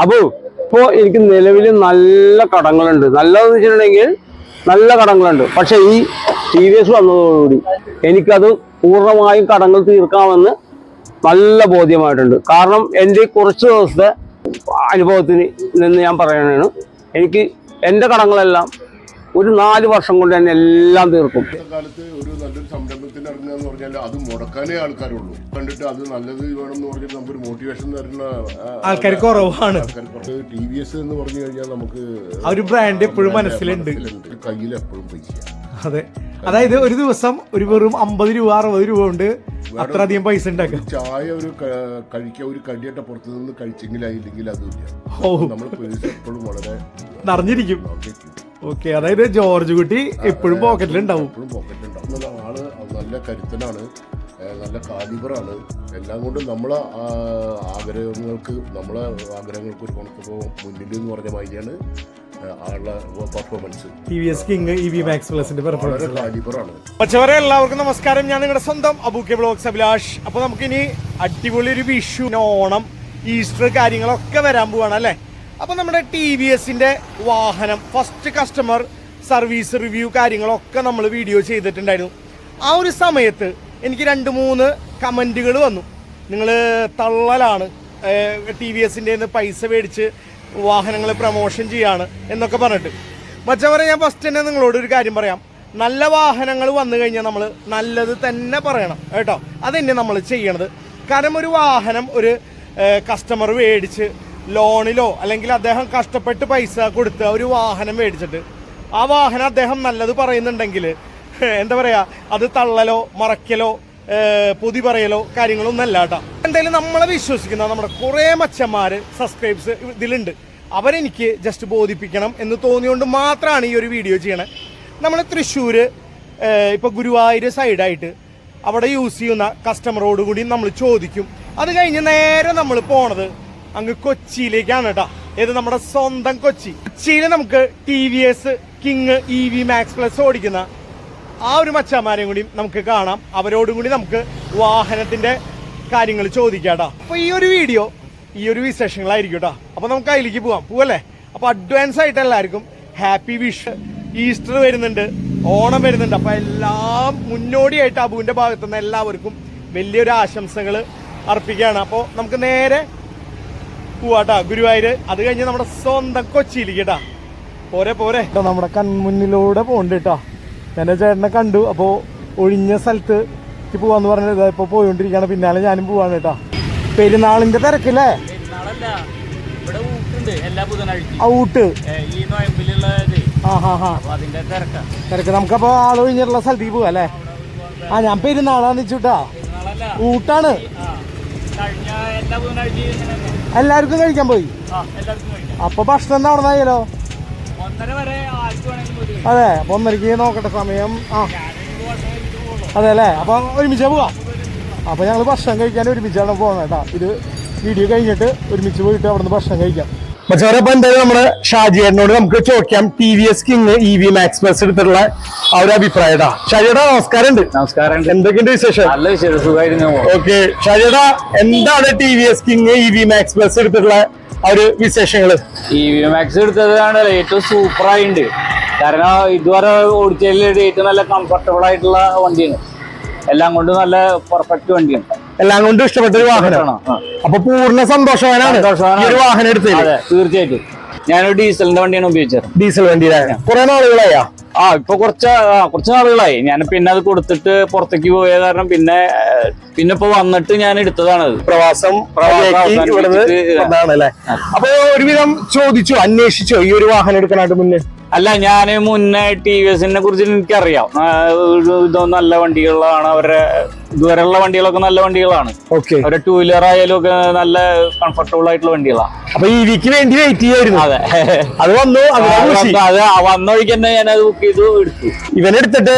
അപ്പോൾ ഇപ്പോൾ എനിക്ക് നിലവിൽ നല്ല കടങ്ങളുണ്ട്. നല്ലതെന്ന് വെച്ചിട്ടുണ്ടെങ്കിൽ നല്ല കടങ്ങളുണ്ട്. പക്ഷേ ഈ TVS വന്നതോടുകൂടി എനിക്കത് പൂർണ്ണമായും കടങ്ങൾ തീർക്കാമെന്ന് നല്ല ബോധ്യമായിട്ടുണ്ട്. കാരണം എൻ്റെ കുറച്ച് ദിവസത്തെ അനുഭവത്തിന് നിന്ന് ഞാൻ പറയുകയാണ്, എനിക്ക് എൻ്റെ കടങ്ങളെല്ലാം ഒരു 4 വർഷം കൊണ്ട് തന്നെ എല്ലാം തീർക്കും. കാലത്ത് ഒരു നല്ലൊരു സംരംഭത്തിന് ഇറങ്ങുക എന്ന് പറഞ്ഞാൽ അത് മുടക്കാനേ ആൾക്കാരുള്ളൂ. കണ്ടിട്ട് അത് നല്ലത് വേണം എന്ന് പറഞ്ഞിട്ട് നമുക്കൊരു മോട്ടിവേഷൻ തരുന്ന ആൾക്കാർ കുറവാണ്. TVS എന്ന് പറഞ്ഞു കഴിഞ്ഞാൽ നമുക്ക് ആ ഒരു ബ്രാൻഡ് എപ്പോഴും മനസ്സിലുണ്ട്, കയ്യിൽ എപ്പോഴും പൈസ. അതെ, അതായത് ഒരു ദിവസം ഒരു വെറും 50 രൂപ 60 രൂപ കൊണ്ട് അത്രയധികം പൈസ ഉണ്ടാക്കാം. ചായ ഒരു കഴിക്കാൻ ഒരു കടിയായിട്ട് പുറത്തു നിന്ന് കഴിച്ചെങ്കിലായില്ലെങ്കിൽ അതുമില്ല. നമ്മൾ പൈസ എപ്പോഴും വളരെ നിറഞ്ഞിരിക്കും. ഓക്കെ, അതായത് ജോർജ് കുട്ടി എപ്പോഴും പോക്കറ്റിലുണ്ടാവും. ആള് നല്ല കരുത്തനാണ്, നല്ല കാലിബറാണ്. എല്ലാം കൊണ്ടും നമ്മളെ ആഗ്രഹങ്ങൾക്ക് ഒരു കൊണക്കപ്പോൾ മുന്നിൽ എന്ന് പറഞ്ഞ മാതിരിയാണ് ആളുടെ performance. TVS king EV Max Plusന്റെ വളരെ കാലിബറാണ്. പച്ചവരെ എല്ലാവർക്കും നമസ്കാരം. ഞാൻ നിങ്ങളുടെ സ്വന്തം അബൂക്കെ ബ്ലോഗ്സ് അഭിലാഷ്. അപ്പോൾ നമുക്കിനി അടിപൊളി ഒരു വിഷു, ഓണം, ഈസ്റ്റർ കാര്യങ്ങളൊക്കെ വരാൻ പോവാണ് അല്ലേ. അപ്പോൾ നമ്മുടെ TVSന്റെ വാഹനം ഫസ്റ്റ് കസ്റ്റമർ സർവീസ് റിവ്യൂ കാര്യങ്ങളൊക്കെ നമ്മൾ വീഡിയോ ചെയ്തിട്ടുണ്ടായിരുന്നു. ആ ഒരു സമയത്ത് എനിക്ക് 2-3 കമൻറ്റുകൾ വന്നു. നിങ്ങൾ തള്ളലാണ്, TVSന്റെ പൈസ മേടിച്ച് വാഹനങ്ങൾ പ്രൊമോഷൻ ചെയ്യാണ് എന്നൊക്കെ പറഞ്ഞിട്ട്. മച്ചവരെ, ഞാൻ ഫസ്റ്റ് തന്നെ നിങ്ങളോട് ഒരു കാര്യം പറയാം. നല്ല വാഹനങ്ങൾ വന്നു കഴിഞ്ഞാൽ നമ്മൾ നല്ലത് തന്നെ പറയണം കേട്ടോ. അതെന്നെ നമ്മൾ ചെയ്യണത്. കാരണം ഒരു വാഹനം ഒരു കസ്റ്റമർ മേടിച്ച് ലോണിലോ അല്ലെങ്കിൽ അദ്ദേഹം കഷ്ടപ്പെട്ട് പൈസ കൊടുത്ത് ഒരു വാഹനം മേടിച്ചിട്ട് ആ വാഹനം അദ്ദേഹം നല്ലത് പറയുന്നുണ്ടെങ്കിൽ എന്താ പറയുക, അത് തള്ളലോ മറയ്ക്കലോ പൊതി പറയലോ കാര്യങ്ങളൊന്നും അല്ല കേട്ടോ. എന്തായാലും നമ്മളെ വിശ്വസിക്കുന്ന നമ്മുടെ കുറേ മച്ചന്മാർ സബ്സ്ക്രൈബ്സ് ഇതിലുണ്ട്. അവരെനിക്ക് ജസ്റ്റ് ബോധിപ്പിക്കണം എന്ന് തോന്നിയോണ്ട് മാത്രമാണ് ഈ ഒരു വീഡിയോ ചെയ്യണത്. നമ്മൾ തൃശ്ശൂർ ഇപ്പോൾ ഗുരുവായൂർ സൈഡായിട്ട് അവിടെ യൂസ് ചെയ്യുന്ന കസ്റ്റമറോട് കൂടി നമ്മൾ ചോദിക്കും. അത് കഴിഞ്ഞ് നേരെ നമ്മൾ പോണത് അങ്ങ് കൊച്ചിയിലേക്കാണ് കേട്ടോ. ഏത് നമ്മുടെ സ്വന്തം കൊച്ചിയിൽ നമുക്ക് TVS king EV Max Plus ഓടിക്കുന്ന ആ ഒരു മച്ചാമാരെയും കൂടി നമുക്ക് കാണാം. അവരോടും കൂടി നമുക്ക് വാഹനത്തിന്റെ കാര്യങ്ങൾ ചോദിക്കാം കേട്ടോ. അപ്പോൾ ഈ ഒരു വീഡിയോ ഈ ഒരു വിശേഷങ്ങളായിരിക്കും കേട്ടോ. അപ്പോൾ നമുക്ക് അതിലേക്ക് പോവല്ലേ. അപ്പോൾ അഡ്വാൻസ് ആയിട്ട് എല്ലാവർക്കും ഹാപ്പി വിഷ്. ഈസ്റ്റർ വരുന്നുണ്ട്, ഓണം വരുന്നുണ്ട്. അപ്പോൾ എല്ലാം മുന്നോടിയായിട്ട് അബുവിന്റെ ഭാഗത്തുനിന്ന് എല്ലാവർക്കും വലിയൊരു ആശംസകൾ അർപ്പിക്കുകയാണ്. അപ്പോൾ നമുക്ക് നേരെ പോവാട്ടാ ഗുരുവായൂർ. അത് കഴിഞ്ഞ് നമ്മുടെ സ്വന്തം കൊച്ചിയിലേക്ക് കേട്ടാ. പോരെ നമ്മുടെ കൺമുന്നിലൂടെ പോകണ്ട കേട്ടോ. എൻ്റെ ചേട്ടനെ കണ്ടു. അപ്പോൾ ഒഴിഞ്ഞ സ്ഥലത്ത് പോവാന്ന് പറഞ്ഞത് ഇപ്പോൾ പോയിക്കൊണ്ടിരിക്കുകയാണ്. പിന്നാലെ ഞാനും പോവാണ് കേട്ടോ. പെരുന്നാളിന്റെ തിരക്കില്ലേ? ഊട്ട് തിരക്ക്. നമുക്കപ്പോൾ ആളൊഴിഞ്ഞിട്ടുള്ള സ്ഥലത്തേക്ക് പോവാ അല്ലേ. ഞാൻ പെരുന്നാളാന്ന് വെച്ചുട്ടാ. ഊട്ടാണ്, എല്ലാവർക്കും കഴിക്കാൻ പോയി. അപ്പൊ ഭക്ഷണം എന്താ അവിടെ നിന്നായാലോ? അതെ, അപ്പൊ 1:30 നോക്കട്ടെ സമയം. അതെ അല്ലേ. അപ്പൊ ഒരുമിച്ചാ പോവാ. അപ്പൊ ഞങ്ങൾ ഭക്ഷണം കഴിക്കാൻ ഒരുമിച്ചാണ് പോകുന്നത് കേട്ടോ. ഇത് വീഡിയോ കഴിഞ്ഞിട്ട് ഒരുമിച്ച് പോയിട്ട് അവിടെ നിന്ന് ഭക്ഷണം കഴിക്കാം. പക്ഷേ എന്തായാലും നമ്മുടെ ഷാജിയേട്ടനോട് നമുക്ക് ചോദിക്കാം TVS king EV Max Plus എടുത്തിട്ടുള്ള ആ ഒരു അഭിപ്രായട്ടാ. ഷാജിയേട്ടാ നമസ്കാരം. നമസ്കാരം. എന്തൊക്കെയുണ്ട് വിശേഷം? നല്ല വിശേഷം, സുഖമായിരുന്നു. ഓക്കെ ഷാജിയേട്ടാ, എന്താണ് TVS king EV Max Plus എടുത്തിട്ടുള്ള ആ ഒരു വിശേഷങ്ങള്? EV Max എടുത്തതാണ് ഏറ്റവും സൂപ്പറായിട്ടുണ്ട്. കാരണം ഇതുവരെ ഓടിച്ചതിൽ ഏറ്റവും നല്ല കംഫർട്ടബിൾ ആയിട്ടുള്ള വണ്ടിയാണ്. എല്ലാം കൊണ്ടും നല്ല പെർഫെക്റ്റ് വണ്ടിയാണ്. എല്ലാം കൊണ്ടും ഇഷ്ടപ്പെട്ട ഒരു വാഹനമാണ്. അപ്പൊ പൂർണ്ണ സന്തോഷവാനാണ് ഒരു വാഹനം എടുത്തത്. തീർച്ചയായിട്ടും. ഞാനൊരു ഡീസലിന്റെ വണ്ടിയാണ് ഉപയോഗിച്ചത്. ഡീസൽ വണ്ടിയിലാണ് കുറെ നാളുകളായാ? ഇപ്പൊ കുറച്ച് നാളുകളായി. ഞാൻ പിന്നെ അത് കൊടുത്തിട്ട് പുറത്തേക്ക് പോയ കാരണം പിന്നെ ഇപ്പൊ വന്നിട്ട് ഞാൻ എടുത്തതാണത്. പ്രവാസം അപ്പൊ ഒരുവിധം അന്വേഷിച്ചോ ഈ ഒരു വാഹനം എടുക്കാനായിട്ട് മുന്നേ? അല്ല, ഞാൻ മുന്നേ TVSനെ കുറിച്ച് എനിക്കറിയാം. ഇതോ നല്ല വണ്ടികളാണ് അവരുടെ. ഇതുവരെയുള്ള വണ്ടികളൊക്കെ നല്ല വണ്ടികളാണ്. അവരുടെ 2 വീലർ ആയാലും ഒക്കെ നല്ല കംഫർട്ടബിൾ ആയിട്ടുള്ള വണ്ടികളാണ്. അപ്പൊ EVക്ക് വേണ്ടി വെയിറ്റ് ചെയ്യായിരുന്നു. അതെ, അത് വന്നു. അത് വന്ന വഴിക്ക് തന്നെ ഞാൻ അത് ബുക്ക് ചെയ്തു എടുത്തു. ഇവനെടുത്തിട്ട്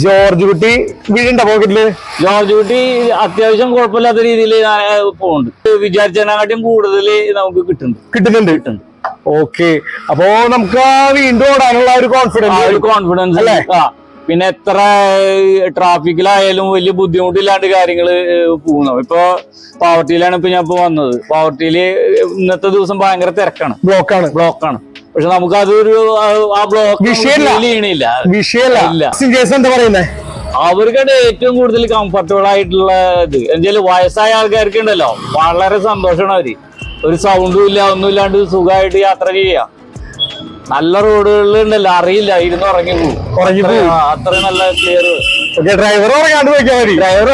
ജോർജ് കുട്ടി വീടുണ്ടോ പോക്കറ്റില്? ജോർജ് കുട്ടി അത്യാവശ്യം കുഴപ്പമില്ലാത്ത രീതിയിൽ പോകുന്നുണ്ട്. വിചാരിച്ചതിനെക്കാട്ടും കൂടുതൽ നമുക്ക് കിട്ടുന്നുണ്ട്. ഓക്കെ, അപ്പോ നമുക്ക് വീണ്ടും ഓടാനുള്ള ഒരു കോൺഫിഡൻസ് അല്ലേ? പിന്നെ എത്ര ട്രാഫിക്കിലായാലും വലിയ ബുദ്ധിമുട്ടില്ലാണ്ട് കാര്യങ്ങള് പോകുന്നു. ഇപ്പൊ പാവർട്ടിയിലാണ് ഇപ്പൊ ഞാൻ ഇപ്പൊ വന്നത്. പാവർട്ടിയില് ഇന്നത്തെ ദിവസം ഭയങ്കര തിരക്കാണ്, ബ്ലോക്കാണ്. പക്ഷെ നമുക്ക് അതൊരു ആ ബ്ലോക്ക് വിഷയല്ല. എന്താ പറയുന്നത്? അവർക്കാണ് ഏറ്റവും കൂടുതൽ കംഫർട്ടബിൾ ആയിട്ടുള്ള ഇത്. എന്നുവെച്ചാൽ വയസ്സായ ആൾക്കാർക്ക് ഉണ്ടല്ലോ വളരെ സന്തോഷമാണ്. അവര് ഒരു സൗണ്ടും ഇല്ല, ഒന്നും ഇല്ലാണ്ട് സുഖമായിട്ട് യാത്ര ചെയ്യാം. നല്ല റോഡുകളിൽ ഉണ്ടല്ലോ അറിയില്ല, ഇരുന്ന് ഉറങ്ങി പോകും. അത്ര നല്ല ക്ലിയർ. ഡ്രൈവർ ഉറങ്ങാണ്ട് പോയിക്കാ മതി. ഡ്രൈവർ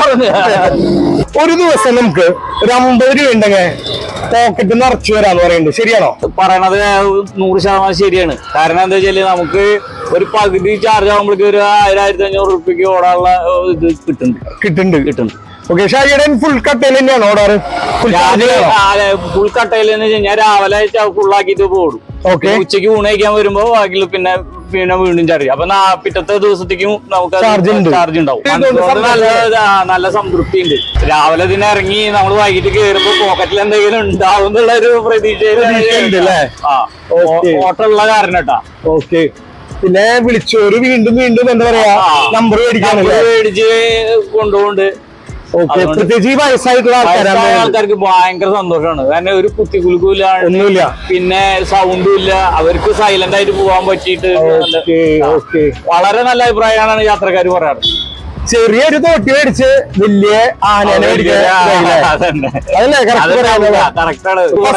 ഒരു ദിവസം നമുക്ക് ഒരു 50 രൂപ ഉണ്ടെങ്കിൽ പോക്കറ്റ് നിറച്ചു വരാന്ന് പറയുന്നുണ്ട്. ശരിയാണോ? പറയണത് 100% ശരിയാണ്. കാരണം എന്താ വെച്ചാല് നമുക്ക് ഒരു പകുതി ചാർജ് ആകുമ്പോഴേക്ക് ഒരു 1000-1500 റുപ്യക്ക് ഓടാനുള്ള ഇത് കിട്ടുന്നുണ്ട്. ഓക്കെ, ഷാജിയുടെ ഫുൾ കട്ടയിൽ തന്നെയാണ് ഓടാറ്? ഫുൾ കട്ടയിൽ എന്ന് വെച്ച് കഴിഞ്ഞാൽ രാവിലെ ഫുള്ളാക്കിയിട്ട് പോകും. ഉച്ചയ്ക്ക് ഊണ് കഴിക്കാൻ വരുമ്പോ ബാക്കി പിന്നെ വീണ്ടും ചാർജ്. അപ്പൊ പിറ്റത്തെ ദിവസത്തേക്കും നമുക്ക് ചാർജ് ഉണ്ടാവും. നല്ല സംതൃപ്തി ഉണ്ട്. രാവിലെ ഇതിനെ ഇറങ്ങി നമ്മൾ വൈകിട്ട് കയറുമ്പോ പോക്കറ്റിൽ എന്തെങ്കിലും ഉണ്ടാവും എന്നുള്ള ഒരു പ്രതീക്ഷയിലുള്ള ഓട്ടമുള്ള കാരണം കേട്ടാ. ഓക്കെ, പിന്നെ വിളിച്ചോര് വീണ്ടും എന്താ പറയാ നമ്പർ മേടിച്ച് കൊണ്ടുപോകുന്നുണ്ട്. പ്രത്യേകിച്ച് ഈ വയസ്സായിട്ടുള്ള ആൾക്കാർക്ക് ഭയങ്കര സന്തോഷമാണ്. കാരണം ഒരു കുത്തിക്കുലുക്കൂല, പിന്നെ സൗണ്ടും ഇല്ല. അവർക്ക് സൈലന്റ് ആയിട്ട് പോകാൻ പറ്റിയിട്ട് വളരെ നല്ല അഭിപ്രായമാണ് യാത്രക്കാർ പറയാറ്. ചെറിയൊരു തോട്ടി മേടിച്ച് വലിയ ആനേനെ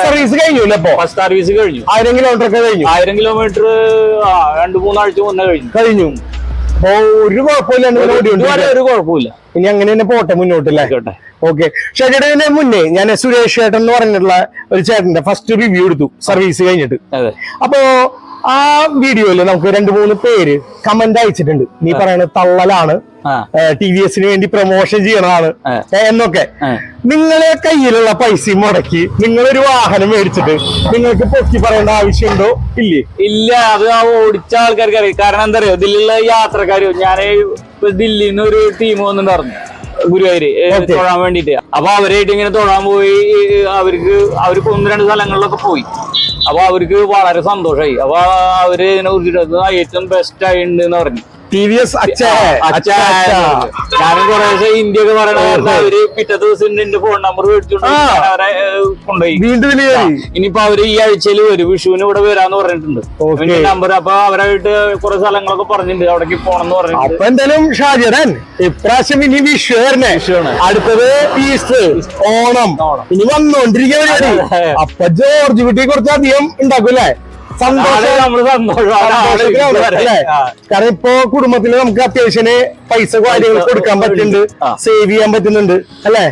സർവീസ് കഴിഞ്ഞു. ഫസ്റ്റ് സർവീസ് കഴിഞ്ഞു. 1000 കിലോമീറ്റർ ഒക്കെ കഴിഞ്ഞു. 1000 കിലോമീറ്റർ 2-3 ആഴ്ച മുന്നേ കഴിഞ്ഞു. അപ്പൊ ഒരു കുഴപ്പമില്ല. ഇനി അങ്ങനെ തന്നെ പോട്ടെ മുന്നോട്ടല്ലേ? ഓക്കെ, ഷെഡിന് മുന്നേ ഞാൻ സുരേഷ് ചേട്ടൻ എന്ന് പറഞ്ഞിട്ടുള്ള ഒരു ചേട്ടന്റെ ഫസ്റ്റ് റിവ്യൂ എടുത്തു സർവീസ് കഴിഞ്ഞിട്ട്. അപ്പോ ആ വീഡിയോയില് നമുക്ക് 2-3 പേര് കമന്റ് അയച്ചിട്ടുണ്ട്. നീ പറയുന്നത് തള്ളലാണ്, TVS വേണ്ടി പ്രൊമോഷൻ ചെയ്യണതാണ് എന്നൊക്കെ. നിങ്ങളെ കയ്യിലുള്ള പൈസ മുടക്കി നിങ്ങളൊരു വാഹനം മേടിച്ചിട്ട് നിങ്ങൾക്ക് പൊക്കി പറയേണ്ട ആവശ്യമുണ്ടോ? ഇല്ല. അത് ആ ഓടിച്ച ആൾക്കാർക്ക് അറിയാം. കാരണം എന്താ പറയുക, ഇതിലുള്ള യാത്രക്കാര്, ഞാൻ ദില്ലിയിൽ നിന്ന് ഒരു ടീം വന്നിട്ടുണ്ടായിരുന്നു ഗുരുവായൂര് തൊഴാൻ വേണ്ടിട്ട്. അപ്പൊ അവരായിട്ട് ഇങ്ങനെ തൊഴാൻ പോയി. അവർക്ക് 1-2 സ്ഥലങ്ങളിലൊക്കെ പോയി. അപ്പൊ അവർക്ക് വളരെ സന്തോഷമായി. അപ്പൊ അവര് ഇതിനെ കുറിച്ചിട്ട് ഏറ്റവും ബെസ്റ്റ് ആയിട്ടുണ്ട് എന്ന് പറഞ്ഞു. TVS ഞാനും കുറെ ഇന്ത്യ ഒക്കെ പറയണ അവര് പിറ്റേ ദിവസം എന്റെ ഫോൺ നമ്പർ മേടിച്ചോണ്ട് അവരെ കൊണ്ടുപോയി. ഇനിയിപ്പോ അവര് ഈ ആഴ്ചയിൽ വരും, വിഷുവിന് ഇവിടെ വരാന്ന് പറഞ്ഞിട്ടുണ്ട്. നമ്പർ അപ്പൊ അവരായിട്ട് കുറെ സ്ഥലങ്ങളൊക്കെ പറഞ്ഞിട്ടുണ്ട്, അവിടേക്ക് പോണെന്ന് പറഞ്ഞിട്ടുണ്ട്. അപ്പൊ എന്തായാലും ഷാജിയൻ ഇപ്രാവശ്യം ഇനി വിഷുവാണ്, അടുത്തത് ഈസ്റ്റർ, ഓണം ഇനി വന്നോണ്ടിരിക്കുകയാണ്. അപ്പൊ ജോർജ് കുട്ടി കുറച്ചധികം ഉണ്ടാക്കൂല്ലേ? കാരണം ഇപ്പൊ കുടുംബത്തില് നമുക്ക് അത്യാവശ്യം പൈസ കാര്യങ്ങൾ കൊടുക്കാൻ പറ്റുന്നുണ്ട്, സേവ് ചെയ്യാൻ പറ്റുന്നുണ്ട് അല്ലെ?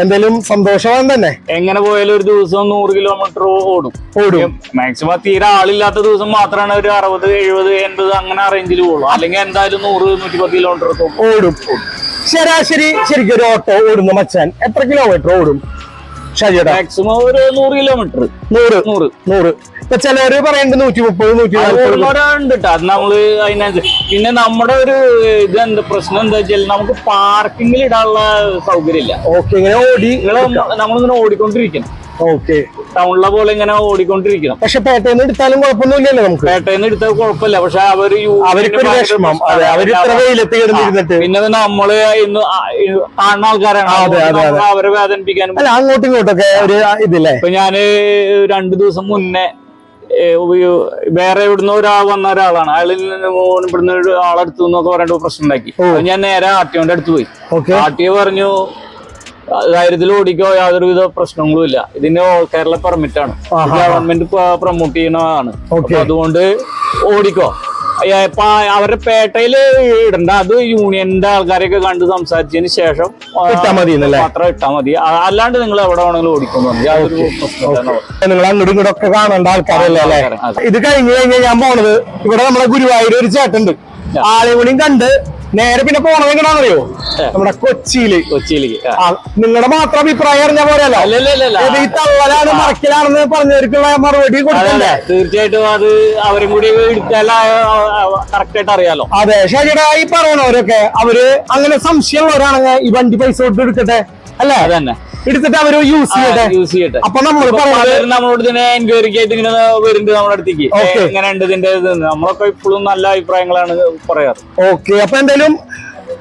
എന്തായാലും സന്തോഷമാണ് തന്നെ. എങ്ങനെ പോയാലും ഒരു ദിവസം 100 കിലോമീറ്റർ ഓടും. മാക്സിമം തീരെ ആളില്ലാത്ത ദിവസം മാത്രമാണ് ഒരു 60, 70, 80 അങ്ങനെ ആ റേഞ്ചിൽ പോകുള്ളൂ. അല്ലെങ്കിൽ എന്തായാലും 100-110 കിലോമീറ്റർ ഓടും. ശരാശരി ശരിക്കും ഒരു ഓട്ടോ ഓടുന്ന മച്ചാൻ എത്ര കിലോമീറ്റർ ഓടും ഷാജിയുടെ? മാക്സിമം ഒരു 100 കിലോമീറ്റർ. 100. ഇപ്പൊ ചിലവര് പറയുന്നുണ്ട് 130-140 ഉണ്ട് കേട്ടോ. അത് നമ്മള് അതിനനുസരിച്ച്. പിന്നെ നമ്മുടെ ഒരു ഇതെന്താ പ്രശ്നം എന്താ വെച്ചാൽ നമുക്ക് പാർക്കിങ്ങിൽ ഇടാനുള്ള സൗകര്യം ഇല്ല. ഓക്കെ, ഇങ്ങനെ നമ്മളിങ്ങനെ ഓടിക്കൊണ്ടിരിക്കണം. ഓക്കെ, ടൗണിലെ പോലെ ഇങ്ങനെ ഓടിക്കൊണ്ടിരിക്കണം. പക്ഷെ പേട്ടയിൽ നിന്ന് എടുത്താലും കുഴപ്പമൊന്നുമില്ലല്ലോ. നമുക്ക് പേട്ടയിൽ നിന്ന് എടുത്താൽ കുഴപ്പമില്ല. പക്ഷെ പിന്നെ നമ്മള് ഇന്ന് കാണുന്ന ആൾക്കാരാണ്, അവരെ വേദനിപ്പിക്കാനും. അല്ല, അങ്ങോട്ടും ഇങ്ങോട്ടൊക്കെ ഒരു ഇതില്ലേ. ഇപ്പൊ ഞാന് 2 ദിവസം മുന്നേ വേറെ ഇവിടുന്ന് വന്ന ഒരാളാണ്. അയാളിൽ ഇവിടുന്ന് ആളെടുത്തു എന്നൊക്കെ പറഞ്ഞിട്ട് പ്രശ്നം ഉണ്ടാക്കി. ഞാൻ നേരെ ആർടിഒന്റെ അടുത്ത് പോയി. ആർടിഒ പറഞ്ഞു ധൈര്യത്തിൽ ഓടിക്കോ, യാതൊരുവിധ പ്രശ്നങ്ങളും ഇല്ല, ഇതിന് ഓൾ കേരള പെർമിറ്റ് ആണ്, ഗവൺമെന്റ് പ്രൊമോട്ട് ചെയ്യണതാണ്, അതുകൊണ്ട് ഓടിക്കോ. അവരുടെ പേട്ടയില് ഇടണ്ട, അത് യൂണിയന്റെ ആൾക്കാരെയൊക്കെ കണ്ട് സംസാരിച്ചതിന് ശേഷം മാത്രം ഇട്ടാ മതി, അല്ലാണ്ട് നിങ്ങൾ എവിടെ വേണമെങ്കിലും ഓടിക്കുന്നു. യാതൊരു പ്രശ്നമില്ല. നിങ്ങൾ അങ്ങോട്ടും ഇങ്ങോട്ടൊക്കെ കാണേണ്ട ആൾക്കാരല്ലേ അല്ലേ? ഇത് കഴിഞ്ഞ് ഞാൻ പോണത് ഇവിടെ നമ്മുടെ ഗുരുവായൂർ ഒരു ചേട്ടുണ്ട്, ആളെ കൂടിയും കണ്ട് നേരെ പിന്നെ പോണത് എങ്ങനെയാണെന്നറിയോ? നമ്മുടെ കൊച്ചിയിലേക്ക്. നിങ്ങളുടെ മാത്രം അഭിപ്രായം അറിഞ്ഞാൽ പോരല്ലോ. ഈ തള്ളലാണ് മറക്കലാണെന്ന് പറഞ്ഞവർക്കുള്ള മറുപടി കൊടുക്കണ്ടേ? തീർച്ചയായിട്ടും അത് അവരും കൂടി കറക്റ്റ് ആയിട്ട് അറിയാലോ. അതെ, ഷാജിയുടെ ഈ പറയണവരൊക്കെ അവര് അങ്ങനെ സംശയമുള്ളവരാണെങ്കിൽ ഈ വണ്ടി പൈസ കൊടുത്ത് എടുക്കട്ടെ അല്ലേ? അതന്നെ. എടുത്തിട്ട് അവര് യൂസ് ചെയ്യട്ടെ. യൂസ് ചെയ്യട്ടെ. അപ്പൊ നമ്മൾ നമ്മളോട് ഇതിനെ എൻക്വയറിക്ക് ആയിട്ട് ഇങ്ങനെ വരുന്നുണ്ട് നമ്മുടെ അടുത്തേക്ക്, എങ്ങനെ ഉണ്ട് ഇതിന്റെ ഇത്. നമ്മളൊക്കെ ഇപ്പോഴും നല്ല അഭിപ്രായങ്ങളാണ് പറയാറ്. ഓക്കെ, അപ്പൊ എന്തായാലും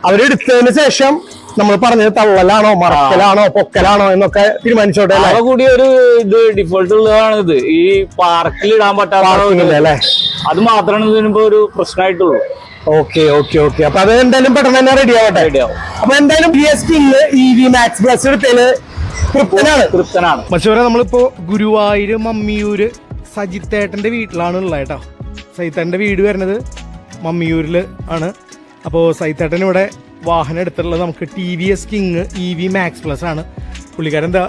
അവരെടുത്തതിന് ശേഷം നമ്മൾ പറഞ്ഞത് തള്ളലാണോ മറക്കലാണോ പൊക്കലാണോ എന്നൊക്കെ തീരുമാനിച്ചോട്ടെ. അവ കൂടി ഒരു ഇത് ഡിഫോൾട്ട് ഉള്ളതാണ് ഇത്. ഈ പാർക്കിൽ ഇടാൻ പറ്റാത്ത അല്ലേ, അത് മാത്രമാണ് ഇതിനിപ്പോ ഒരു പ്രശ്നമായിട്ടുള്ളൂ. ഓക്കെ ഓക്കെ ഓക്കെ, അപ്പൊ അത് എന്തായാലും പെട്ടെന്ന് തന്നെ റെഡി ആവട്ടെ. അപ്പൊ എന്തായാലും EV Max Plus എടുത്തതില് തൃപ്തനാണ്. പക്ഷേ നമ്മളിപ്പോ ഗുരുവായൂര് മമ്മിയൂര് സജിത്തേട്ടന്റെ വീട്ടിലാണ് ഉള്ളത് കേട്ടോ. സജിത്തേട്ടന്റെ വീട് വരുന്നത് മമ്മിയൂരില് ആണ്. അപ്പോൾ സജിത്തേട്ടൻ ഇവിടെ വാഹനം എടുത്തിട്ടുള്ളത് നമുക്ക് TVS King EV Max Plus ആണ്. പുള്ളിക്കാരൻ എന്താ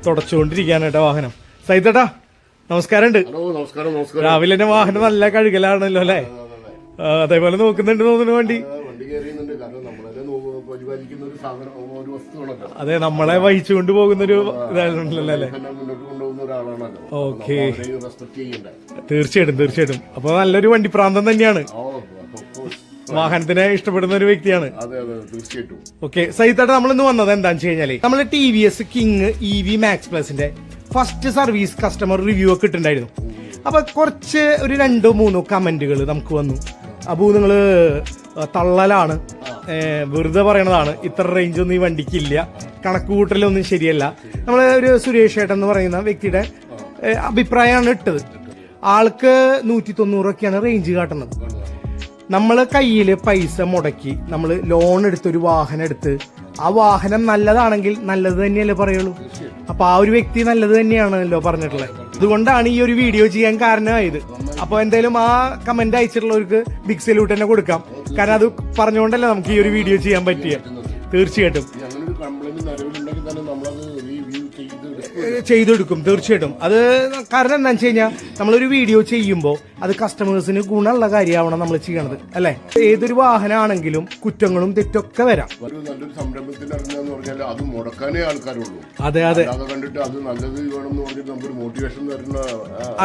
തുടച്ചുകൊണ്ടിരിക്കുകയാണ് കേട്ടോ വാഹനം. സജിത്തേട്ടാ നമസ്കാരം ഉണ്ട്. രാവിലെ തന്നെ വാഹനം നല്ല കഴുകലാണല്ലോ അല്ലേ? അതേപോലെ നോക്കുന്നുണ്ട് തോന്നുന്നു വണ്ടി. അതെ, നമ്മളെ വഹിച്ചുകൊണ്ട് പോകുന്നൊരു ഇതാണല്ലോ അല്ലേ? ഓക്കെ, തീർച്ചയായിട്ടും തീർച്ചയായിട്ടും. അപ്പൊ നല്ലൊരു വണ്ടി പ്രാന്തം തന്നെയാണ്. വാഹനത്തിനെ ഇഷ്ടപ്പെടുന്ന ഒരു വ്യക്തിയാണ്. ഓക്കെ സഹിത്തേട്ട, നമ്മളിന്ന് വന്നത് എന്താണെന്ന് വെച്ച് കഴിഞ്ഞാല് നമ്മള് TVS King EV Max Plusന്റെ ഫസ്റ്റ് സർവീസ് കസ്റ്റമർ റിവ്യൂ ഒക്കെ ഇട്ടുണ്ടായിരുന്നു. അപ്പൊ കുറച്ച് ഒരു 2-3 കമന്റുകൾ നമുക്ക് വന്നു. അപ്പോ നിങ്ങള് തള്ളലാണ്, വെറുതെ പറയണതാണ്, ഇത്ര റേഞ്ച് ഒന്നും ഈ വണ്ടിക്ക് ഇല്ല, കണക്ക് കൂട്ടലൊന്നും ശരിയല്ല. നമ്മള് ഒരു സുരേഷ് ഏട്ടൻ എന്ന് പറയുന്ന വ്യക്തിയുടെ അഭിപ്രായമാണ് ഇട്ടത്. ആൾക്ക് 190 റേഞ്ച് കാട്ടുന്നത്. നമ്മള് കയ്യില് പൈസ മുടക്കി നമ്മള് ലോൺ എടുത്തൊരു വാഹനം എടുത്ത് ആ വാഹനം നല്ലതാണെങ്കിൽ നല്ലത് തന്നെയല്ലേ പറയുള്ളൂ. അപ്പൊ ആ ഒരു വ്യക്തി നല്ലത് തന്നെയാണല്ലോ പറഞ്ഞിട്ടുള്ളത്. അതുകൊണ്ടാണ് ഈ ഒരു വീഡിയോ ചെയ്യാൻ കാരണമായത്. അപ്പൊ എന്തായാലും ആ കമന്റ് അയച്ചിട്ടുള്ളവർക്ക് ബിഗ് സല്യൂട്ട് തന്നെ കൊടുക്കാം. കാരണം അത് പറഞ്ഞുകൊണ്ടല്ലേ നമുക്ക് ഈ ഒരു വീഡിയോ ചെയ്യാൻ പറ്റിയ. തീർച്ചയായിട്ടും ചെയ്തെടുക്കും, തീർച്ചയായിട്ടും. അത് കാരണം എന്താണെന്ന് വെച്ച് കഴിഞ്ഞാൽ നമ്മളൊരു വീഡിയോ ചെയ്യുമ്പോൾ അത് കസ്റ്റമേഴ്സിന് ഗുണമുള്ള കാര്യമാവണം നമ്മൾ ചെയ്യണത് അല്ലെ? ഏതൊരു വാഹനമാണെങ്കിലും കുറ്റങ്ങളും തെറ്റൊക്കെ വരാം. നല്ലൊരു സംരംഭത്തിന് ഇറങ്ങുക പറഞ്ഞാൽ അത് മുടക്കാനേ ആൾക്കാരുള്ളൂ. അതെ അതെ, അത് കണ്ടിട്ട് അത് നല്ലത് വേണമെന്ന് പറഞ്ഞിട്ട് നമുക്കൊരു മോട്ടിവേഷൻ തരുന്ന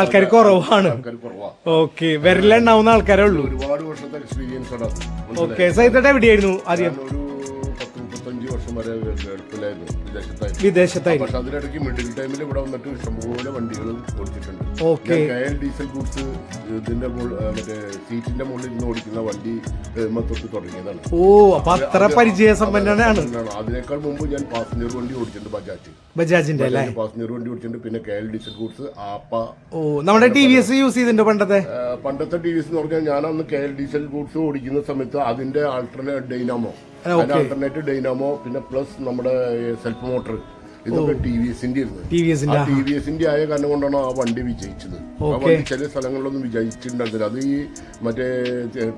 ആൾക്കാർ കുറവാണ്. ഓക്കെ, വിരലുണ്ടാവുന്ന ആൾക്കാരേ ഉള്ളൂ. ഒരുപാട് വർഷത്തെ എക്സ്പീരിയൻസ് ആണ് അത്. ഓക്കെ, സൈത്തേട്ട എവിടെയായിരുന്നു ആദ്യം? 35 വർഷം വരെ ഗൾഫിലായിരുന്നു, വിദേശത്തായിരുന്നു. പക്ഷെ അതിനിടയ്ക്ക് മിഡിൽ ടൈമിൽ ഇവിടെ വന്നിട്ട് ഇഷ്ടംപോലെ വണ്ടികൾ ഓടിച്ചിട്ടുണ്ട്. KL ഡീസൽ ഗുഡ്സ് ഇതിന്റെ മറ്റേ സീറ്റിന്റെ മുകളിൽ നിന്ന് ഓടിക്കുന്ന വണ്ടി തൊട്ട് തുടങ്ങിയതാണ്. ഓ, അപ്പൊ അത്ര പരിചയസമ്പന്നനാണ്. അതിനേക്കാൾ മുമ്പ് ഞാൻ പാസഞ്ചർ വണ്ടി ഓടിച്ചിട്ടുണ്ട്, ബജാജിന്റെ പാസഞ്ചർ വണ്ടി ഓടിച്ചിട്ടുണ്ട്. പിന്നെ KL ഡീസൽ ഗുഡ്സ്, ആപ്പ. ഓ, നമ്മുടെ TVS യൂസ് ചെയ്തിട്ടുണ്ട് പണ്ടത്തെ TVS എന്ന് പറഞ്ഞാൽ ഞാൻ അന്ന് KL ഡീസൽ ഗുഡ്സ് ഓടിക്കുന്ന സമയത്ത് അതിന്റെ ആൾട്ടർനേറ്റ് ഡൈനാമോ പിന്നെ പ്ലസ് നമ്മുടെ സെൽഫ് മോട്ടർ, ഇതൊക്കെ TVSന്റെ ആയ കാരണം കൊണ്ടാണ് ആ വണ്ടി വിജയിച്ചത്. ആ വണ്ടി ചില സ്ഥലങ്ങളിലൊന്നും വിജയിച്ചിട്ടുണ്ടായിരുന്നില്ല. അത് ഈ മറ്റേ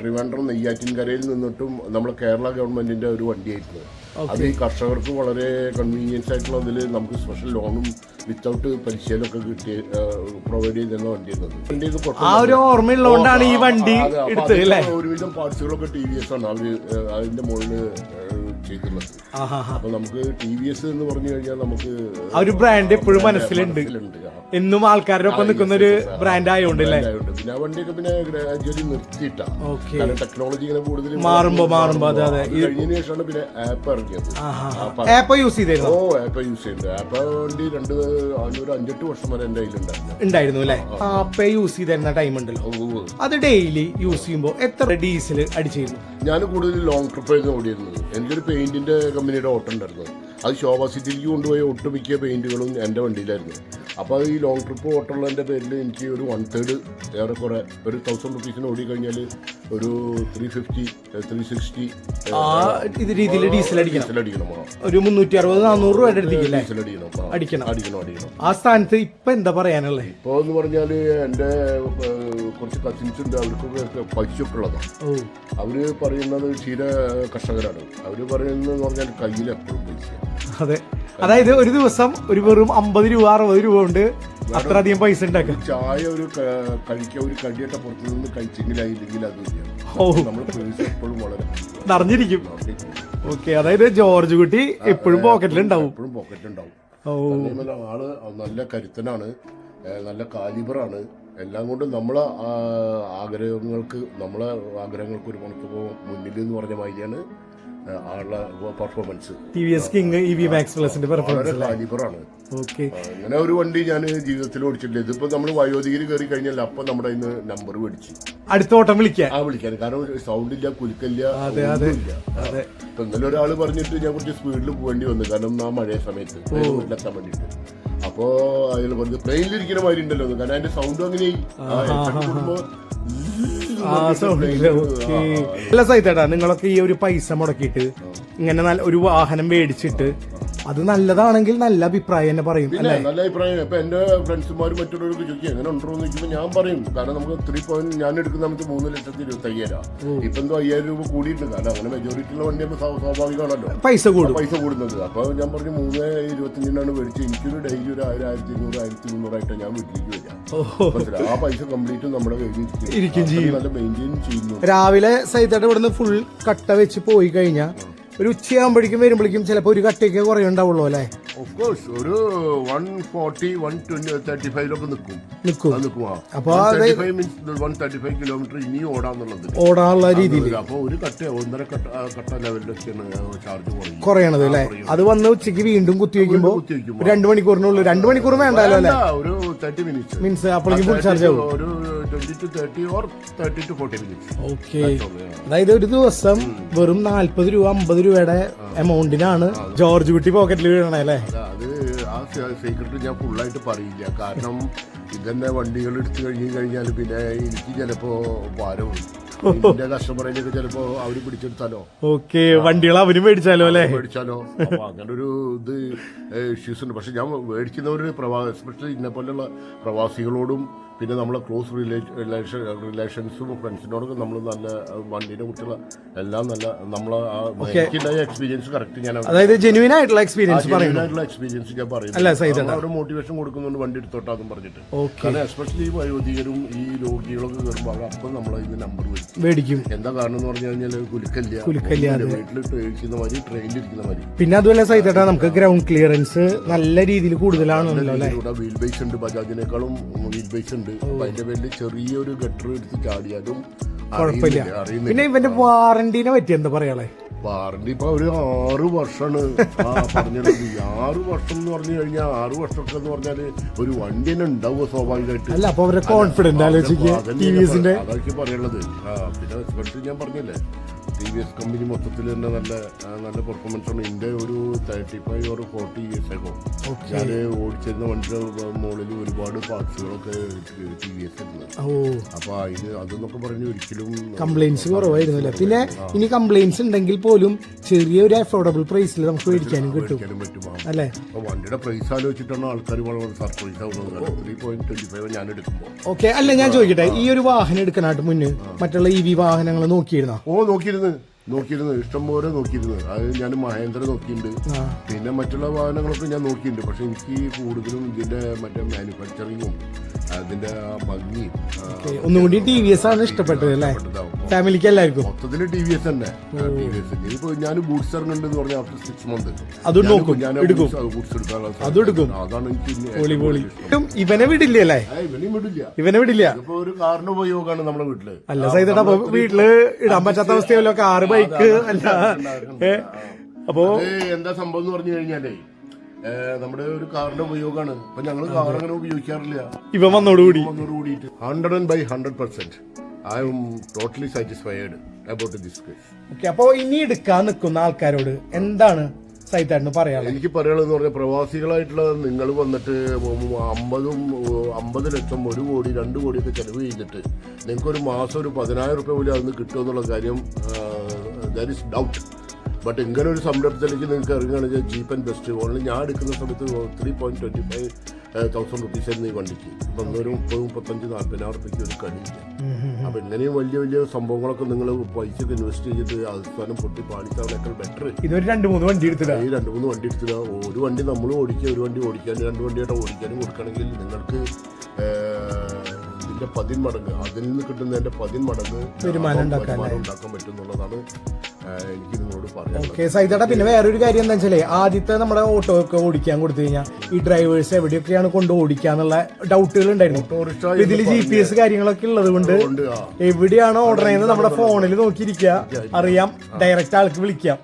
ട്രിവാൻഡ്രം നെയ്യാറ്റിൻകരയിൽ നിന്നിട്ടും നമ്മുടെ കേരള ഗവൺമെന്റിന്റെ ഒരു വണ്ടിയായിരുന്നു. അത് ഈ കർഷകർക്ക് വളരെ കൺവീനിയൻസ് ആയിട്ടുള്ള അതിൽ നമുക്ക് സ്പെഷ്യൽ ലോണും വിത്തൗട്ട് പരിശീലനമൊക്കെ കിട്ടി പ്രൊവൈഡ് ചെയ്തിരുന്ന വണ്ടിയായിരുന്നു. ഒരുവിധം പാർട്സുകളൊക്കെ TVS ആണ് അതിന്റെ മുകളിൽ ചെയ്തിട്ടുള്ളത്. അപ്പൊ നമുക്ക് TVS എന്ന് പറഞ്ഞു കഴിഞ്ഞാൽ നമുക്ക് ഒരു ബ്രാൻഡ് എപ്പോഴും മനസ്സിലുണ്ട്, എന്നും ആൾക്കാരുടെ ഒപ്പം നിൽക്കുന്ന ഒരു ബ്രാൻഡ് ആയതുകൊണ്ട്. പിന്നെ ആ വണ്ടിയൊക്കെ പിന്നെ ഗ്രാജുവലി നിർത്തിയിട്ടാ, ടെക്നോളജി ഇങ്ങനെ കൂടുതൽ മാറുമ്പോ കഴിഞ്ഞതിന് ശേഷമാണ് പിന്നെ ആപ്പ് ഇറങ്ങിയത്. ആപ്പ് യൂസ് ചെയ്തിരുന്നു. ആപ്പ് യൂസ് ചെയ്തിട്ടുണ്ട്. ആപ്പ് വണ്ടി 5-8 വർഷം വരെ എന്റെ കയ്യിലുണ്ടായിരുന്നു അല്ലെ? ആപ്പ് യൂസ് ചെയ്തിരുന്ന ടൈം ഉണ്ടല്ലോ, അത് ഡെയിലി യൂസ് ചെയ്യുമ്പോൾ എത്ര ഡീസൽ അടിച്ചിരുന്നു? ഞാൻ കൂടുതൽ ലോങ് ട്രിപ്പ് ആയിരുന്നു ഓടിയിരുന്നത്. എനിക്കൊരു പെയിന്റിന്റെ കമ്പനിയുടെ ഓട്ടം ഉണ്ടായിരുന്നു. അത് ശോഭ സിറ്റിയിലേക്ക് കൊണ്ടുപോയ ഒട്ടുമിക്ക പെയിന്റുകളും എൻ്റെ വണ്ടിയിലായിരുന്നു. അപ്പോൾ അത് ഈ ലോങ് ട്രിപ്പ് ഓട്ടമുള്ളതിൻ്റെ പേരിൽ എനിക്ക് ഒരു 1/3 ഏറെക്കുറെ ഒരു 1000 റുപ്പീസിന് ഓടിക്കഴിഞ്ഞാൽ ഒരു 350-360 രീതിയിൽ ഡീസൽ അടിക്കണം. ഒരു 360-400 രൂപയുടെ ഡീസൽ അടിക്കണം. ആ സ്ഥാനത്ത് ഇപ്പൊ എന്താ പറയാനുള്ളത്? ഇപ്പോൾ എന്ന് പറഞ്ഞാൽ എൻ്റെ കുറച്ച് കസിൻസ് ഉണ്ട്, അവർക്ക് പൈസയൊക്കെ ഉള്ളതാണ്. അവര് പറയുന്നത് ക്ഷീര കർഷകരാണ്. അവര് പറയുന്നത് പറഞ്ഞാൽ കയ്യിൽ എപ്പോഴും പൈസ. അതെ, അതായത് ഒരു ദിവസം ഒരു വെറും 50 രൂപ 60 രൂപ കൊണ്ട് അത്രയധികം പൈസ ഉണ്ടാക്കാം. ചായ ഒരു കഴിക്കാൻ ഒരു കടിയൊക്കെ പുറത്തു നിന്ന് കഴിച്ചെങ്കിലായില്ലെങ്കിൽ അത് നമ്മൾ എപ്പോഴും വളരെ നിറഞ്ഞിരിക്കും. ഓക്കെ, അതായത് ജോർജ് കുട്ടി എപ്പോഴും പോക്കറ്റിലുണ്ടാവും. ആള് നല്ല കരുത്തനാണ്, നല്ല കാലിബറാണ്. എല്ലാം കൊണ്ടും നമ്മളെ ആഗ്രഹങ്ങൾക്ക് ഒരു പണത്ത് മുന്നിൽ എന്ന് പറഞ്ഞ മാതിരിയാണ് ആളുടെ performance. TVS King EV Max Plusന്റെ പെർഫോമൻസ് കാലിബറാണ്. ഓക്കെ. അങ്ങനെ ഒരു വണ്ടി ഞാൻ ജീവിതത്തിൽ ഓടിച്ചിട്ടില്ല. ഇതിപ്പോ നമ്മൾ വയോധികര് കയറി കഴിഞ്ഞാൽ അപ്പൊ നമ്മുടെ ഇന്ന് നമ്പർ മേടിച്ച് അടുത്ത ഓട്ടം വിളിക്കാൻ കാരണം സൗണ്ട് ഇല്ല, കുലുക്കില്ല, ഇല്ല. ഇപ്പൊ ഇന്നലെ ഒരാൾ പറഞ്ഞിട്ട് ഞാൻ കുറച്ച് സ്പീഡിൽ പോകേണ്ടി വന്നു, കാരണം ആ മഴയ സമയത്ത് വീട്ടിലെത്താൻ വേണ്ടിട്ട്. അപ്പോ അതിൽ പറഞ്ഞ് പ്ലെയിനിലിരിക്കുന്ന മാതിരി ഉണ്ടല്ലോ, കാരണം അതിന്റെ സൗണ്ട് അങ്ങനെ അല്ല സൈതേട്ടാ, നിങ്ങളൊക്കെ ഈ ഒരു പൈസ മുടക്കിയിട്ട് ഇങ്ങനെ ഒരു വാഹനം മേടിച്ചിട്ട് അത് നല്ലതാണെങ്കിൽ നല്ല അഭിപ്രായം തന്നെ പറയും. നല്ല അഭിപ്രായം. ഇപ്പൊ എന്റെ ഫ്രണ്ട്സുമാർ മറ്റുള്ളവർക്ക് ചോദിക്കും എങ്ങനെ ഉണ്ടോ എന്ന് ചോദിക്കുമ്പോൾ ഞാൻ പറയും, കാരണം നമുക്ക് 3 പോയിന്റ് ഞാൻ എടുക്കുന്ന സമയത്ത് 3,25,000. ഇപ്പൊ എന്തോ 5,000 രൂപ കൂടിയിട്ടുണ്ട്, കാരണം അങ്ങനെ മെജോറിറ്റി ഉള്ള വണ്ടിയൊക്കെ സ്വാഭാവികമാണല്ലോ പൈസ കൂടുന്നത്. അപ്പൊ ഞാൻ പറഞ്ഞു 3,25,000 മേടിച്ച് എനിക്കൊരു ഡെയിലി ഒരു 1,200, 1,300 ആയിട്ട് ഞാൻ വീട്ടിലേക്ക് വരാം. ആ പൈസ കംപ്ലീറ്റ് നമ്മുടെ കയ്യിൽ നല്ല മെയിൻറ്റെയിൻ ചെയ്യുന്നു. രാവിലെ സൈതേട്ട ഇവിടുന്ന് ഫുൾ കട്ട വെച്ച് പോയി കഴിഞ്ഞാൽ ഒരു ഉച്ചയാകുമ്പോഴേക്കും വരുമ്പോഴേക്കും ചിലപ്പോൾ ഒരു കട്ടയൊക്കെ കുറേ ഉണ്ടാവുള്ളൂ അല്ലേ? ഓഫ് കോഴ്സ് ഒരു 140, 135 നിൽക്കും. അപ്പൊ 135 കിലോമീറ്റർ ഇനി ഓടാനുള്ള രീതിയിൽ. അപ്പൊ ഒരു കട്ട 1.5 കട്ട ലെവലിലൊക്കെയാണ് ചാർജ് കുറയണത് അല്ലേ? അത് വന്ന് ഉച്ചയ്ക്ക് വീണ്ടും കുത്തിവെക്കുമ്പോ 2 മണിക്കൂറിനുള്ളിൽ 2 മണിക്കൂർ വേണ്ടല്ലോ അല്ലേ? ഒരു 30 മിനിറ്റ്സ് മീൻസ് അപ്പോഴേക്കും ഫുൾ ചാർജ് ആവും. ഒരു 20 to 30 or 30 to 40 minutes. Okay. അതായത് ഒരു ദിവസം വെറും 40 രൂപ 50 രൂപയുടെ എമൗണ്ടിനാണ് ജോർജ് കുട്ടി പോക്കറ്റിൽ വീഴണേ അല്ലേ? അത് ആ സീക്രട്ട് ഞാൻ ഫുള്ളായിട്ട് പറയില്ല, കാരണം ഇതന്നെ വണ്ടികൾ എടുത്തു കഴിഞ്ഞാൽ പിന്നെ എനിക്ക് ചിലപ്പോ ഭാരവും ഇതിന്റെ കസ്റ്റമറിലേക്ക് ചിലപ്പോ അവര് പിടിച്ചെടുത്താലോ. ഓക്കെ. വണ്ടികൾ അവര് മേടിച്ചാലോ അപ്പൊ അങ്ങനെ ഒരു ഇത് ഇഷ്യൂസ് ഉണ്ട്. പക്ഷെ ഞാൻ മേടിക്കുന്നവര് എസ്പെഷ്യലി ഇന്നെ പോലെയുള്ള പ്രവാസികളോടും പിന്നെ നമ്മളെ ക്ലോസ് റിലേഷൻസും ഫ്രണ്ട്സിനോടൊക്കെ നമ്മൾ നല്ല വണ്ടിനെ കുറിച്ചുള്ള എല്ലാം നല്ല നമ്മളെ എക്സ്പീരിയൻസ് കറക്റ്റ് ഞാൻ, അതായത് ജെന്യുവൻ ആയിട്ടുള്ള എക്സ്പീരിയൻസ് ഞാൻ പറയുന്നത്. ഒരു മോട്ടിവേഷൻ കൊടുക്കുന്നുണ്ട് വണ്ടി എടുത്തോട്ടാന്ന് പറഞ്ഞിട്ട്. കാരണം എസ്പെഷ്യലി ഈ വയോധികരും ഈ രോഗികളൊക്കെ കയറുമ്പോൾ അപ്പം നമ്മളെ ഇതിന് നമ്പർ മേടിക്കും. എന്താ കാരണം എന്ന് പറഞ്ഞു കഴിഞ്ഞാൽ കുലുക്കല്ല, വീട്ടിലിട്ട് ഇരിക്കുന്ന മാതിരി ട്രെയിനിലിരിക്കുന്ന മാതിരി. പിന്നെ അതുപോലെ സൈതേട്ടാ നമുക്ക് ഗ്രൗണ്ട് ക്ലിയറൻസ് നല്ല രീതിയിൽ കൂടുതലാണല്ലോ. വീൽ ബേസ് ഉണ്ട്, ബജാജിനേക്കാളും വീൽ ബേസ് ഉണ്ട്. അപ്പൊ അതിന്റെ പേരിൽ ചെറിയൊരു ഗട്ടർ എടുത്ത് ചാടിയാലും കുഴപ്പമില്ല. പിന്നെ ഇവന്റെ വാറന്റിനെ പറ്റി എന്താ പറയാളെ? വാറന്റി ഇപ്പൊ ഒരു 6 വർഷമാണ് പറഞ്ഞത്. 6 വർഷം എന്ന് പറഞ്ഞു കഴിഞ്ഞാൽ 6 വർഷമൊക്കെ എന്ന് പറഞ്ഞാല് ഒരു വണ്ടി തന്നെ ഉണ്ടാവുക സ്വാഭാവികമായിട്ട്. അല്ല, അപ്പൊ അവരെ കോൺഫിഡന്റ് അതൊക്കെ പറയുള്ളത്. പിന്നെ സ്പെഷ്യൽ ഞാൻ പറഞ്ഞില്ലേ, TVS കമ്പനി മൊത്തത്തിൽ തന്നെ നല്ല പെർഫോമൻസ് ആണ്. ഇതിന്റെ ഒരു 35 or 40 years ആകും ഞാൻ ഓടിച്ചിരുന്ന വണ്ടിയുടെ മുകളിൽ ഒരുപാട് പാർട്സുകളൊക്കെ TVS ഇരുന്നത്. അപ്പൊ അതെന്നൊക്കെ പറഞ്ഞ് ഒരിക്കലും കംപ്ലൈൻസ് കുറവായിരുന്നല്ലോ. പിന്നെ ഇനി കംപ്ലൈൻസ് ഉണ്ടെങ്കിൽ പോലും ചെറിയൊരു അഫോർഡബിൾ പ്രൈസിൽ നമുക്ക് മേടിക്കാനും പറ്റും അല്ലേ? അപ്പൊ വണ്ടിയുടെ പ്രൈസ് ആലോചിച്ചിട്ടാണ് ആൾക്കാർ വളരെ സർപ്രൈസ് ആവുന്നത്. 3.25 ഞാൻ എടുക്കുമ്പോൾ. ഓക്കെ. അല്ല, ഞാൻ ചോദിക്കട്ടെ, ഈ ഒരു വാഹനം എടുക്കാനായിട്ട് മുന്നേ മറ്റുള്ള EV വാഹനങ്ങൾ നോക്കിയിരുന്നോ? നോക്കിയിരുന്നു ഇഷ്ടംപോലെ നോക്കിയിരുന്നു. അത് ഞാൻ മഹേന്ദ്ര നോക്കിയിട്ടുണ്ട്, പിന്നെ മറ്റുള്ള വാഹനങ്ങളൊക്കെ ഞാൻ നോക്കിയിട്ടുണ്ട്. പക്ഷെ എനിക്ക് കൂടുതലും ഇതിന്റെ മറ്റേ മാനുഫാക്ചറിങ്ങും അതിന്റെ ഭംഗിയും ഒന്നുകൂടി TVS ആണ് ഇഷ്ടപ്പെട്ടത് അല്ലേ? ഫാമിലിക്ക് എല്ലാവർക്കും മൊത്തത്തില് TVS തന്നെ. ഇപ്പൊ ഞാൻ ബൂട്ട്സ് ഇറങ്ങുന്നുണ്ടെന്ന് പറഞ്ഞാൽ ആഫ്റ്റർ 6 months അതാണ് എനിക്ക്. ഇവനെ വിടില്ലേ? ഇവനെ വിടില്ല. ഇപ്പൊ ഒരു കാറിന് ഉപയോഗമാണ് നമ്മുടെ വീട്ടില്. അല്ല സൈതേട്ടാ, അപ്പൊ വീട്ടില് ഇടാൻ പറ്റാത്ത അവസ്ഥയല്ലോ, കാറ് ബൈക്ക് അല്ല. അപ്പോ എന്താ സംഭവം എന്ന് പറഞ്ഞു കഴിഞ്ഞാലേ, നമ്മുടെ ഒരു കാറിന്റെ ഉപയോഗമാണ്. അപ്പൊ ഞങ്ങൾ കാർ അങ്ങനെ ഉപയോഗിക്കാറില്ല. ഇവ വന്നോടുകൂടി 100% I am totally satisfied about this case. Okay. അപ്പൊ ഇനി എടുക്കാൻ നിൽക്കുന്ന ആൾക്കാരോട് എന്താണ് സൈതേട്ടന് പറയാനുള്ളത്? എനിക്ക് പറയാനുള്ളതെന്ന് പറഞ്ഞാൽ, പ്രവാസികളായിട്ടുള്ള നിങ്ങൾ വന്നിട്ട് 50 ലക്ഷം 1 കോടി 2 കോടിയൊക്കെ ചെലവ് ചെയ്തിട്ട് നിങ്ങൾക്ക് ഒരു മാസം ഒരു 10,000 രൂപ പോലും അതിന് കിട്ടുമെന്നുള്ള കാര്യം ദർ ഇസ് ഡൗട്ട്. ബട്ട് ഇങ്ങനെ ഒരു സംരംഭത്തിലേക്ക് നിങ്ങൾക്ക് ഇറങ്ങുകയാണെങ്കിൽ ചീപ്പ് ആൻഡ് ബെസ്റ്റ്. ഓൺലി ഞാൻ എടുക്കുന്ന സമയത്ത് 3.25,000 rupees ആയിരുന്നു ഈ വണ്ടിക്ക്. ഇപ്പം ഒരു 35,000-40,000 രൂപയ്ക്ക് ഒരു കളിയില്ല. അപ്പൊ ഇങ്ങനെയും വലിയ സംഭവങ്ങളൊക്കെ നിങ്ങൾ പൈസ ഇൻവെസ്റ്റ് ചെയ്തിട്ട് അവസാനം പൊട്ടി പാടിച്ചവനേക്കാൾ ബെറ്റർ ഇതൊരു 2-3 വണ്ടി എടുത്തില്ല. ഈ 2-3 വണ്ടി എടുത്തില്ല. ഒരു വണ്ടി നമ്മൾ ഓടിക്കുക, ഒരു വണ്ടി ഓടിക്കാനും 2 വണ്ടിയായിട്ട് ഓടിക്കാനും കൊടുക്കണമെങ്കിൽ നിങ്ങൾക്ക് അതിന്റെ 10 മടങ്ങ്, അതിൽ നിന്ന് കിട്ടുന്നതിന്റെ 10 മടങ്ങ് വരുമാനം ഉണ്ടാക്കാൻ പറ്റും എന്നുള്ളതാണ് എനിക്ക് നിങ്ങളോട് പറയാം. ഓക്കെ സൈതേട്ടാ, പിന്നെ വേറൊരു കാര്യം എന്താ വെച്ചാല് ആദ്യത്തെ നമ്മുടെ ഓട്ടോ ഒക്കെ ഓടിക്കാൻ കൊടുത്തു കഴിഞ്ഞാൽ ഈ ഡ്രൈവേഴ്സ് എവിടെയൊക്കെയാണ് കൊണ്ട് ഓടിക്കാന്നുള്ള ഡൗട്ടുകൾ ഉണ്ടായിരുന്നു. ഇതിൽ GPS കാര്യങ്ങളൊക്കെ ഉള്ളത് കൊണ്ട് എവിടെയാണ് ഓർഡർ ചെയ്യുന്നത് നമ്മുടെ ഫോണിൽ നോക്കിയിരിക്കുക, അറിയാം, ഡയറക്റ്റ് ആൾക്ക് വിളിക്കാം.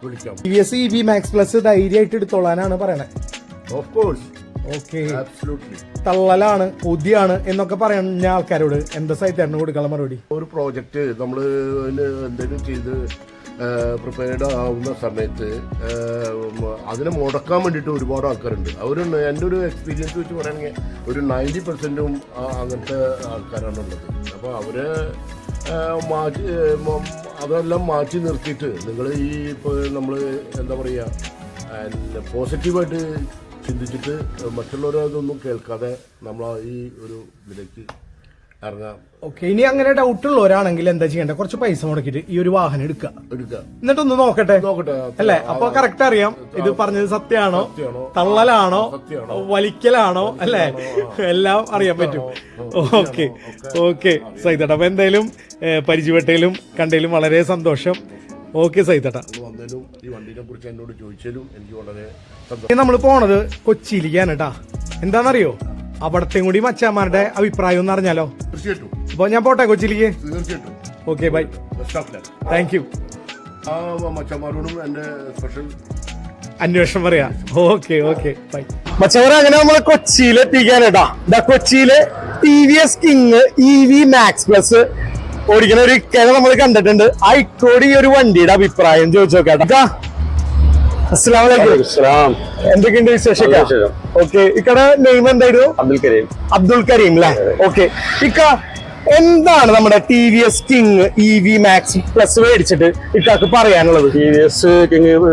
TVS EV Max Plus ധൈര്യമായിട്ട് എടുത്തോളാനാണ് പറയണേ. ഓക്കെ, തള്ളലാണ്, കൊതിയാണ് എന്നൊക്കെ പറയുന്ന ആൾക്കാരോട് എന്താ സൈതേട്ടന് കൊടുക്കാനുള്ള മറുപടി? ഒരു പ്രോജക്റ്റ് നമ്മൾ എന്തെങ്കിലും ചെയ്ത് പ്രിപ്പയർഡ് ആവുന്ന സമയത്ത് അതിനെ മുടക്കാൻ വേണ്ടിയിട്ട് ഒരുപാട് ആൾക്കാരുണ്ട്. അവരുണ്ട്. എൻ്റെ ഒരു എക്സ്പീരിയൻസ് വെച്ച് പറയുകയാണെങ്കിൽ ഒരു 90% അങ്ങനത്തെ ആൾക്കാരാണുള്ളത്. അപ്പോൾ അവരെ അതെല്ലാം മാറ്റി നിർത്തിയിട്ട് നിങ്ങൾ ഈ ഇപ്പോൾ നമ്മൾ എന്താ പറയുക പോസിറ്റീവായിട്ട് ചിന്തിച്ചിട്ട് മറ്റുള്ളവരെ അതൊന്നും കേൾക്കാതെ നമ്മൾ ഈ ഒരു ഇതിലേക്ക് ഇറങ്ങാം. ഓക്കെ, ഇനി അങ്ങനെ ഡൗട്ട് ഉള്ളവരാണെങ്കിൽ എന്താ ചെയ്യേണ്ടത്? കുറച്ച് പൈസ മുടക്കിയിട്ട് ഈ ഒരു വാഹനം എടുക്കുക, എന്നിട്ടൊന്ന് നോക്കട്ടെ അല്ലേ? അപ്പൊ കറക്റ്റ് അറിയാം ഇത് പറഞ്ഞത് സത്യമാണോ, തള്ളലാണോ, വലിക്കലാണോ, അല്ലേ? എല്ലാം അറിയാൻ പറ്റും. ഓക്കെ ഓക്കെ സൈതേട്ടാ, അപ്പൊ എന്തായാലും പരിചയപ്പെട്ടതിലും കണ്ടതിലും വളരെ സന്തോഷം. ഓക്കെ സൈതേട്ടാ, ഈ വണ്ടിനെ കുറിച്ച് എന്നോട് ചോദിച്ചാലും എനിക്ക് വളരെ നമ്മൾ പോണത് കൊച്ചിയിലേക്കാണ് കേട്ടാ. എന്താണെന്നറിയോ, അവിടത്തെയും കൂടി മച്ചാന്മാരുടെ അഭിപ്രായം ഒന്ന് അറിഞ്ഞാലോ? തീർച്ചയായിട്ടും. അപ്പൊ ഞാൻ പോട്ടെ കൊച്ചിയിലേക്ക്. തീർച്ചയായിട്ടും. Okay, bye. Thank you. മച്ചന്മാരോടും എന്റെ സ്പെഷ്യൽ അന്വേഷണം പറയാ. Okay okay, by. മച്ചവര, അങ്ങനെ നമ്മള് കൊച്ചിയിൽ എത്തിക്കാനേട്ടാ. കൊച്ചിയില് TVS King EV Max Plus ഓടിക്കുന്ന ഒരു ഇക്കനെ നമ്മൾ കണ്ടിട്ടുണ്ട്. ആ ഇക്കോട് ഈ ഒരു വണ്ടിയുടെ അഭിപ്രായം ചോദിച്ചു നോക്കാട്ടാ. എന്തൊക്കെയുണ്ട് വിശേഷം? ഓക്കെ, ഇക്കടെ നെയിം എന്തായിരുന്നു? അബ്ദുൽ കരീം അല്ലേ? ഓക്കെ, ഇക്ക എന്താണ് നമ്മുടെ TVS King EV Max Plus മേടിച്ചിട്ട് ഇക്കാക്ക് പറയാനുള്ളത്? TVS King EV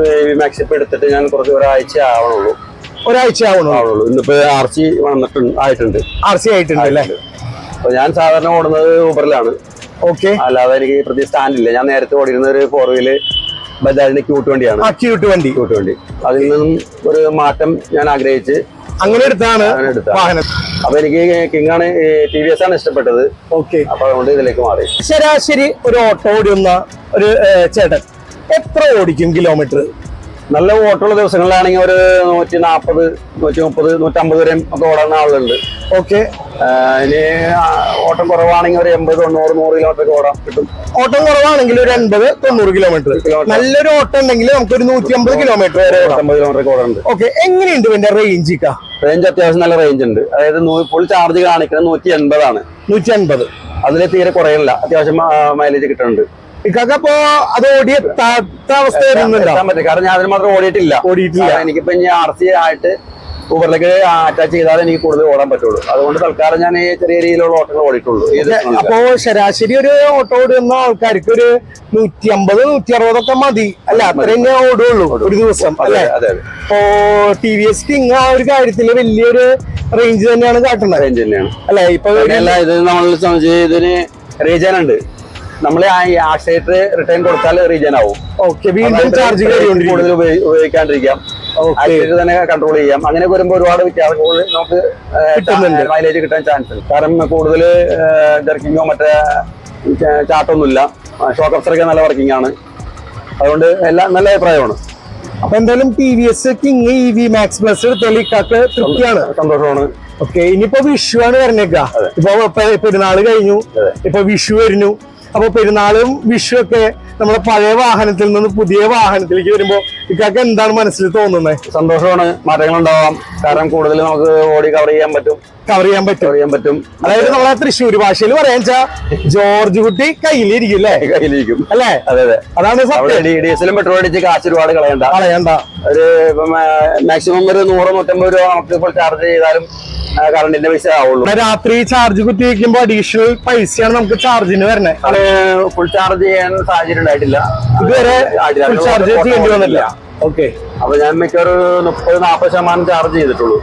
Max ഇപ്പൊ എടുത്തിട്ട് ഞാൻ ഒരാഴ്ച ആവണുള്ളൂ. ഇന്നിപ്പോ RC ആയിട്ടുണ്ട് അല്ലേ? അപ്പൊ ഞാൻ സാധാരണ ഓടുന്നത് ഊബറിലാണ്. ഓക്കെ, അല്ലാതെ എനിക്ക് പ്രത്യേക സ്റ്റാൻഡില്ല. ഞാൻ നേരത്തെ ഓടിയിരുന്ന ഒരു 4 ബജാജിന്റെ ക്യൂട്ട് വണ്ടിയാണ്. ക്യൂട്ട് വണ്ടി. അതിൽ നിന്നും ഒരു മാറ്റം ഞാൻ ആഗ്രഹിച്ച് അങ്ങനെ എടുത്താണ് വാഹനം. അപ്പൊ എനിക്ക് കിങ് ആണ്, TVS ആണ് ഇഷ്ടപ്പെട്ടത്. ഓക്കെ, അപ്പൊ അതുകൊണ്ട് ഇതിലേക്ക് മാറി. ശരാശരി ഒരു ഓട്ടോ ഓടുന്ന ഒരു ചേട്ടൻ എത്ര ഓടിക്കും കിലോമീറ്റർ? നല്ല ഓട്ടമുള്ള ദിവസങ്ങളിലാണെങ്കിൽ ഒരു 140, 130, 150 വരെയും ഒക്കെ ഓടുന്ന ആളുകളുണ്ട്. ഓക്കെ, ഇനി ഓട്ടം കുറവാണെങ്കിൽ ഒരു 80, 90, 100 കിലോമീറ്റർ ഒക്കെ ഓടാൻ കിട്ടും. ഓട്ടം കുറവാണെങ്കിൽ ഒരു 80-90 കിലോമീറ്റർ. നല്ലൊരു ഓട്ടം ഉണ്ടെങ്കിൽ നമുക്ക് ഒരു 150 കിലോമീറ്റർ വരെ 150 കിലോമീറ്റർ ഒക്കെ ഓടുന്നുണ്ട്. ഓക്കെ, എങ്ങനെയുണ്ട് ഇതിന്റെ റേഞ്ച്? റേഞ്ച് അത്യാവശ്യം നല്ല റേഞ്ച് ഉണ്ട്. അതായത് ഫുൾ ചാർജ് കാണിക്കുന്നത് 180 ആണ്. 180 അതിൽ തീരെ കുറയില്ല, അത്യാവശ്യം മൈലേജ് കിട്ടുന്നുണ്ട്. ഇക്കപ്പോ അത് ഓടിയെത്താത്ത അവസ്ഥ പറ്റും. കാരണം ഞാൻ അതിന് മാത്രം ഓടിയിട്ടില്ല. എനിക്കിപ്പോ ഇനി RC ആയിട്ട് ഊബറിലേക്ക് അറ്റാച്ച് ചെയ്താൽ എനിക്ക് കൂടുതൽ ഓടാൻ പറ്റുള്ളൂ. അതുകൊണ്ട് തൽക്കാലം ഞാൻ ഈ ചെറിയ രീതിയിലുള്ള ഓട്ടങ്ങൾ ഓടിയിട്ടുള്ളൂ. അപ്പോ ശരാശരി ഒരു ഓട്ടോ ഓടുന്ന ആൾക്കാർക്ക് ഒരു 150, 160 ഒക്കെ മതി അല്ല? അത്രയും ഓടുള്ളൂ ഒരു ദിവസം അല്ലെ? അപ്പോ TVS King ആ ഒരു കാര്യത്തില് വലിയൊരു റേഞ്ച് തന്നെയാണ് കാട്ടുന്നത്. റേഞ്ച് തന്നെയാണ് അല്ലെ? ഇപ്പൊ ഇത് നമ്മൾ ഇതിന് റീജൻ ഉണ്ട്. നമ്മൾ ആക്സിലേറ്റർ റിട്ടേൺ കൊടുത്താൽ റീജൻ ആവും. ഓക്കെ, വീണ്ടും ചാർജ് കൂടുതൽ ഉപയോഗിക്കാണ്ടിരിക്കാം, ആക്സിലേറ്റർ തന്നെ കൺട്രോൾ ചെയ്യാം. അങ്ങനെ വരുമ്പോൾ ഒരുപാട് വ്യത്യാസങ്ങൾ നമുക്ക് മൈലേജ് കിട്ടാൻ ചാൻസ് ഉണ്ട്. കാരണം കൂടുതൽ ജർക്കിങ്ങോ മറ്റേ ചാട്ടൊന്നുമില്ല. ഷോക്ക് അബ്സറൊക്കെ നല്ല വർക്കിംഗ് ആണ്. അതുകൊണ്ട് എല്ലാം നല്ല അഭിപ്രായമാണ്. അപ്പൊ എന്തായാലും TVS King EV Max Plus തെളിക്കാക്ക് തൃപ്തിയാണ്, സന്തോഷമാണ്. ഓക്കെ, ഇനിയിപ്പോ വിഷു ആണ് വരണേക്കാ. ഇപ്പൊ പെരുന്നാള് കഴിഞ്ഞു, ഇപ്പൊ വിഷു വരുന്നു. അപ്പൊ പെരുന്നാളും വിഷു ഒക്കെ നമ്മുടെ പഴയ വാഹനത്തിൽ നിന്ന് പുതിയ വാഹനത്തിലേക്ക് വരുമ്പോ ഇക്കാക്ക് എന്താണ് മനസ്സിൽ തോന്നുന്നത്? സന്തോഷമാണ്. മാറ്റങ്ങൾ ഉണ്ടാവാം. കാരണം കൂടുതൽ നമുക്ക് ഓടി കവർ ചെയ്യാൻ പറ്റും. അതായത് നമ്മളെ തൃശ്ശൂർ ഭാഷയിൽ പറയാൻ വെച്ചാ ജോർജ് കുട്ടി കയ്യിലിരിക്കും അല്ലേ? അതെ, അതാണ് ഡീസലും പെട്രോൾ അടിച്ച് കാശ് ഒരുപാട് കളയണ്ട. ഒരു മാക്സിമം ഒരു 100-150 രൂപ നമുക്ക് ഇപ്പോൾ ചാർജ് ചെയ്താലും കറണ്ടിന്റെ പൈസ ആവുള്ളൂ. രാത്രി ചാർജ് കുത്തി വെക്കുമ്പോ അഡീഷണൽ പൈസയാണ് നമുക്ക് ചാർജിന് വരണേ. ഫുൾ ചാർജ് ചെയ്യാൻ സാഹചര്യം ഉണ്ടായിട്ടില്ല ഇതുവരെ. ചാർജ് ചെയ്യേണ്ടി വന്നില്ല. ഓക്കെ, അപ്പൊ ഞാൻ മിക്കൊരു 30-40% ചാർജ് ചെയ്തിട്ടുള്ളൂ.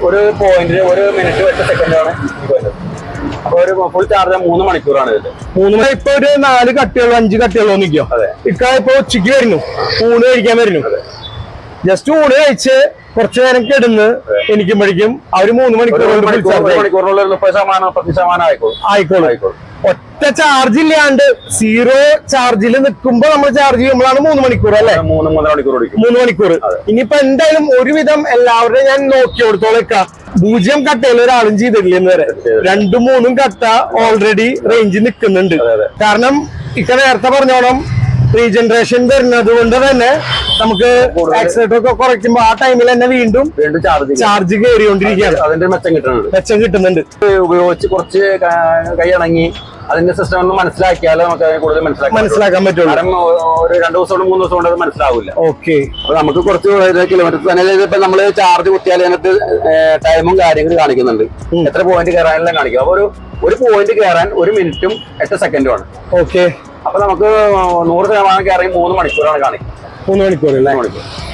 ഒരു പോയിന്റിന് 1 മിനിറ്റ് 8 സെക്കൻഡാണ് പോയത്. അപ്പൊ ഒരു ഫുൾ ചാർജ് 3 മണിക്കൂറാണ് ഇതിന്റെ. 3 മണി. ഇപ്പൊ ഒരു 4 കട്ടികളോ 5 കട്ടികളോ നിൽക്കോ? അതെ. ഇക്ക ഇപ്പൊ ഉച്ചയ്ക്ക് വരുന്നു, ഊണ് കഴിക്കാൻ വരുന്നു. ജസ്റ്റ് ഊണ് കഴിച്ച് കുറച്ചു നേരം കിടന്ന് എനിക്കുമ്പോഴേക്കും അവര് 3 മണിക്കൂറിനുള്ളിൽ ആയിക്കോളും. ഒറ്റ ചാർജ് ഇല്ലാണ്ട് സീറോ ചാർജിൽ നിൽക്കുമ്പോ നമ്മൾ ചാർജ് ചെയ്യുമ്പോഴാണ് 3 മണിക്കൂർ അല്ലെ? 3 മണിക്കൂർ. ഇനിയിപ്പോ എന്തായാലും ഒരുവിധം എല്ലാവരുടെയും ഞാൻ നോക്കി കൊടുത്തോളേക്കാം. 0 കട്ടയിൽ ഒരാളും ചെയ്തിട്ടില്ല എന്ന് വരെ. 2ഉം 3ഉം കട്ട ഓൾറെഡി റേഞ്ച് നിൽക്കുന്നുണ്ട്. കാരണം ഇക്ക നേരത്തെ പറഞ്ഞോണം റീജനറേഷൻ വരുന്നത് കൊണ്ട് തന്നെ നമുക്ക് ആക്സിഡന്റ് ഒക്കെ കുറയ്ക്കുമ്പോ ആ ടൈമിൽ തന്നെ വീണ്ടും ചാർജ് കയറിക്കൊണ്ടിരിക്കുകയാണ്. അതിന്റെ മെച്ചം കിട്ടുന്നുണ്ട്. ഉപയോഗിച്ച് കുറച്ച് കൈയടങ്ങി അതിന്റെ സിസ്റ്റം ഒന്ന് മനസ്സിലാക്കിയാലേ നമുക്ക് അതിനെ കൂടുതൽ മനസ്സിലാക്കാൻ പറ്റുള്ളൂ. കാരണം ഒരു 2 ദിവസം കൊണ്ട് 3 ദിവസം കൊണ്ട് അത് മനസ്സിലാവില്ല. ഓക്കെ. അപ്പൊ നമുക്ക് കുറച്ച് കിലോമീറ്റർ തന്നെ ഇപ്പൊ നമ്മള് ചാർജ് കുത്തിയാൽ അതിനകത്ത് ടൈമും കാര്യങ്ങളും കാണിക്കുന്നുണ്ട്. എത്ര പോയിന്റ് കയറാനെല്ലാം കാണിക്കും. അപ്പൊ ഒരു പോയിന്റ് കയറാൻ 1 മിനിറ്റും 8 സെക്കൻഡുമാണ്. ഓക്കെ. അപ്പൊ നമുക്ക് 100% കയറി 3 മണിക്കൂറാണ് കാണിക്കുന്നത്. 3 മണിക്കൂർ അല്ലേ?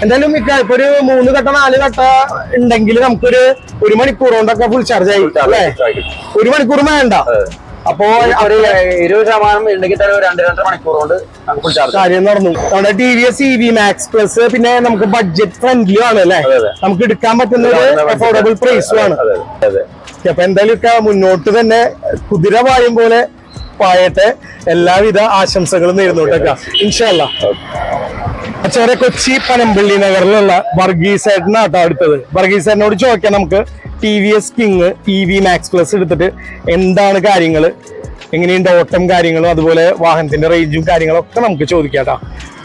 എന്തായാലും ഇപ്പൊ ഒരു 3 കട്ട 4 കട്ട ഉണ്ടെങ്കിൽ നമുക്കൊരു 1 മണിക്കൂർ കൊണ്ടൊക്കെ ഫുൾ ചാർജ് ആയി അല്ലേ? 1 മണിക്കൂർ വേണ്ട. അപ്പോ ഒരു 20% ഉണ്ടെങ്കിൽ തന്നെ 2-2.5 മണിക്കൂർ കൊണ്ട് നമുക്ക് ചാർജ് കാര്യം നടന്നു. നമ്മുടെ TVS EV Max Plus പിന്നെ നമുക്ക് ബഡ്ജറ്റ് ഫ്രണ്ട്ലിയും ആണ് അല്ലേ? നമുക്ക് എടുക്കാൻ പറ്റുന്ന ഒരു അഫോർഡബിൾ പ്രൈസും ആണ്. അപ്പൊ എന്തായാലും ഒക്കെ മുന്നോട്ട് തന്നെ കുതിര പായും പോലെ പായട്ടെ. എല്ലാവിധ ആശംസകളും നേരുന്നോട്ടേക്കാം ഇൻഷാ അല്ലാഹ്. അച്ഛരെ കൊച്ചി പനമ്പള്ളി നഗറിലുള്ള വർഗീസേട്ടനാട്ടോ അടുത്തത്. വർഗീസേട്ടനോട് ചോദിക്കാം നമുക്ക് TVS King EV Max Plus എടുത്തിട്ട് എന്താണ് കാര്യങ്ങൾ, എങ്ങനെയുണ്ട് ഓട്ടം കാര്യങ്ങളും അതുപോലെ വാഹനത്തിന്റെ റേഞ്ചും കാര്യങ്ങളും ഒക്കെ നമുക്ക് ചോദിക്കാട്ടോ.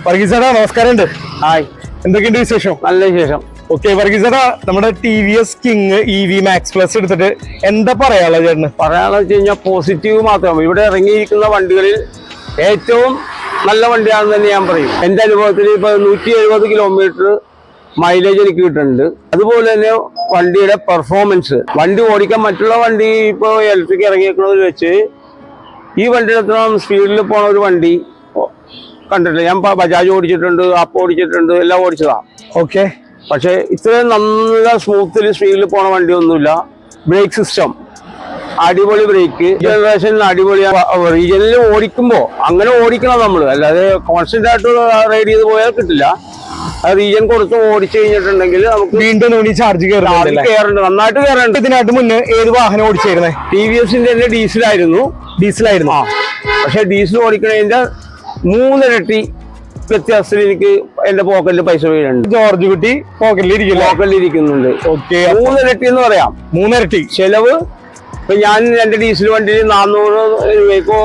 വർഗീസേട്ടാ നമസ്കാരം ഉണ്ട്. ഹായ്, എന്തൊക്കെയുണ്ട് വിശേഷം? നല്ല വിശേഷം. ഓക്കെ വർഗീസേട്ടാ, നമ്മുടെ TVS King EV Max Plus എടുത്തിട്ട് എന്താ പറയാനുള്ള ചേട്ടന്? പറയാന്ന് വെച്ച് കഴിഞ്ഞാൽ പോസിറ്റീവ് മാത്രം. ഇവിടെ ഇറങ്ങിയിരിക്കുന്ന വണ്ടികളിൽ ഏറ്റവും നല്ല വണ്ടിയാണെന്ന് തന്നെ ഞാൻ പറയും. എന്റെ അനുഭവത്തിൽ ഇപ്പൊ 170 കിലോമീറ്റർ മൈലേജ് എനിക്ക് കിട്ടുന്നുണ്ട്. അതുപോലെ തന്നെ വണ്ടിയുടെ പെർഫോമൻസ്, വണ്ടി ഓടിക്കാൻ മറ്റുള്ള വണ്ടി ഇപ്പോൾ ഇലക്ട്രിക് ഇറങ്ങിയിരിക്കുന്നത് വെച്ച് ഈ വണ്ടിയുടെ അത്ര സ്പീഡിൽ പോണ ഒരു വണ്ടി കണ്ടിട്ടില്ല. ഞാൻ ബജാജ് ഓടിച്ചിട്ടുണ്ട്, ആപ്പ് ഓടിച്ചിട്ടുണ്ട്, എല്ലാം ഓടിച്ചതാ. ഓക്കെ. പക്ഷെ ഇത്രയും നല്ല സ്മൂത്തിൽ സ്പീഡിൽ പോണ വണ്ടിയൊന്നുമില്ല. ബ്രേക്ക് സിസ്റ്റം അടിപൊളി, ബ്രേക്ക് ജനറേഷനിൽ അടിപൊളിയാണ്. റീജിയനിൽ ഓടിക്കുമ്പോൾ അങ്ങനെ ഓടിക്കണം നമ്മൾ, അല്ലാതെ കോൺസ്റ്റന്റ് ആയിട്ട് റൈഡ് ചെയ്ത് പോയാൽ കിട്ടില്ല. റീജിയൻ കൊടുത്ത് ഓടിച്ചു കഴിഞ്ഞിട്ടുണ്ടെങ്കിൽ നമുക്ക് വീണ്ടും ചാർജ് കയറുന്നുണ്ട്, നന്നായിട്ട് കയറുന്നുണ്ട്. ഇതിനായിട്ട് മുന്നേ ഏത് വാഹനം ഓടിച്ചിരുന്നേ? TVSന്റെ തന്നെ ഡീസലായിരുന്നു. ആ, പക്ഷെ ഡീസൽ ഓടിക്കണതിന്റെ 3 ഇരട്ടി വ്യത്യാസത്തിൽ എനിക്ക് എന്റെ പോക്കറ്റിൽ പൈസ വീഴുന്നുണ്ട്. ജോർജ് കുട്ടി പോക്കറ്റിലിരിക്കുന്നുണ്ട്. ഓക്കെ. 3 ഇരട്ടി എന്ന് പറയാം. 3 ഇരട്ടി ചെലവ്. ഇപ്പൊ ഞാൻ എന്റെ ഡീസൽ വണ്ടിയിൽ 400 രൂപയ്ക്കോ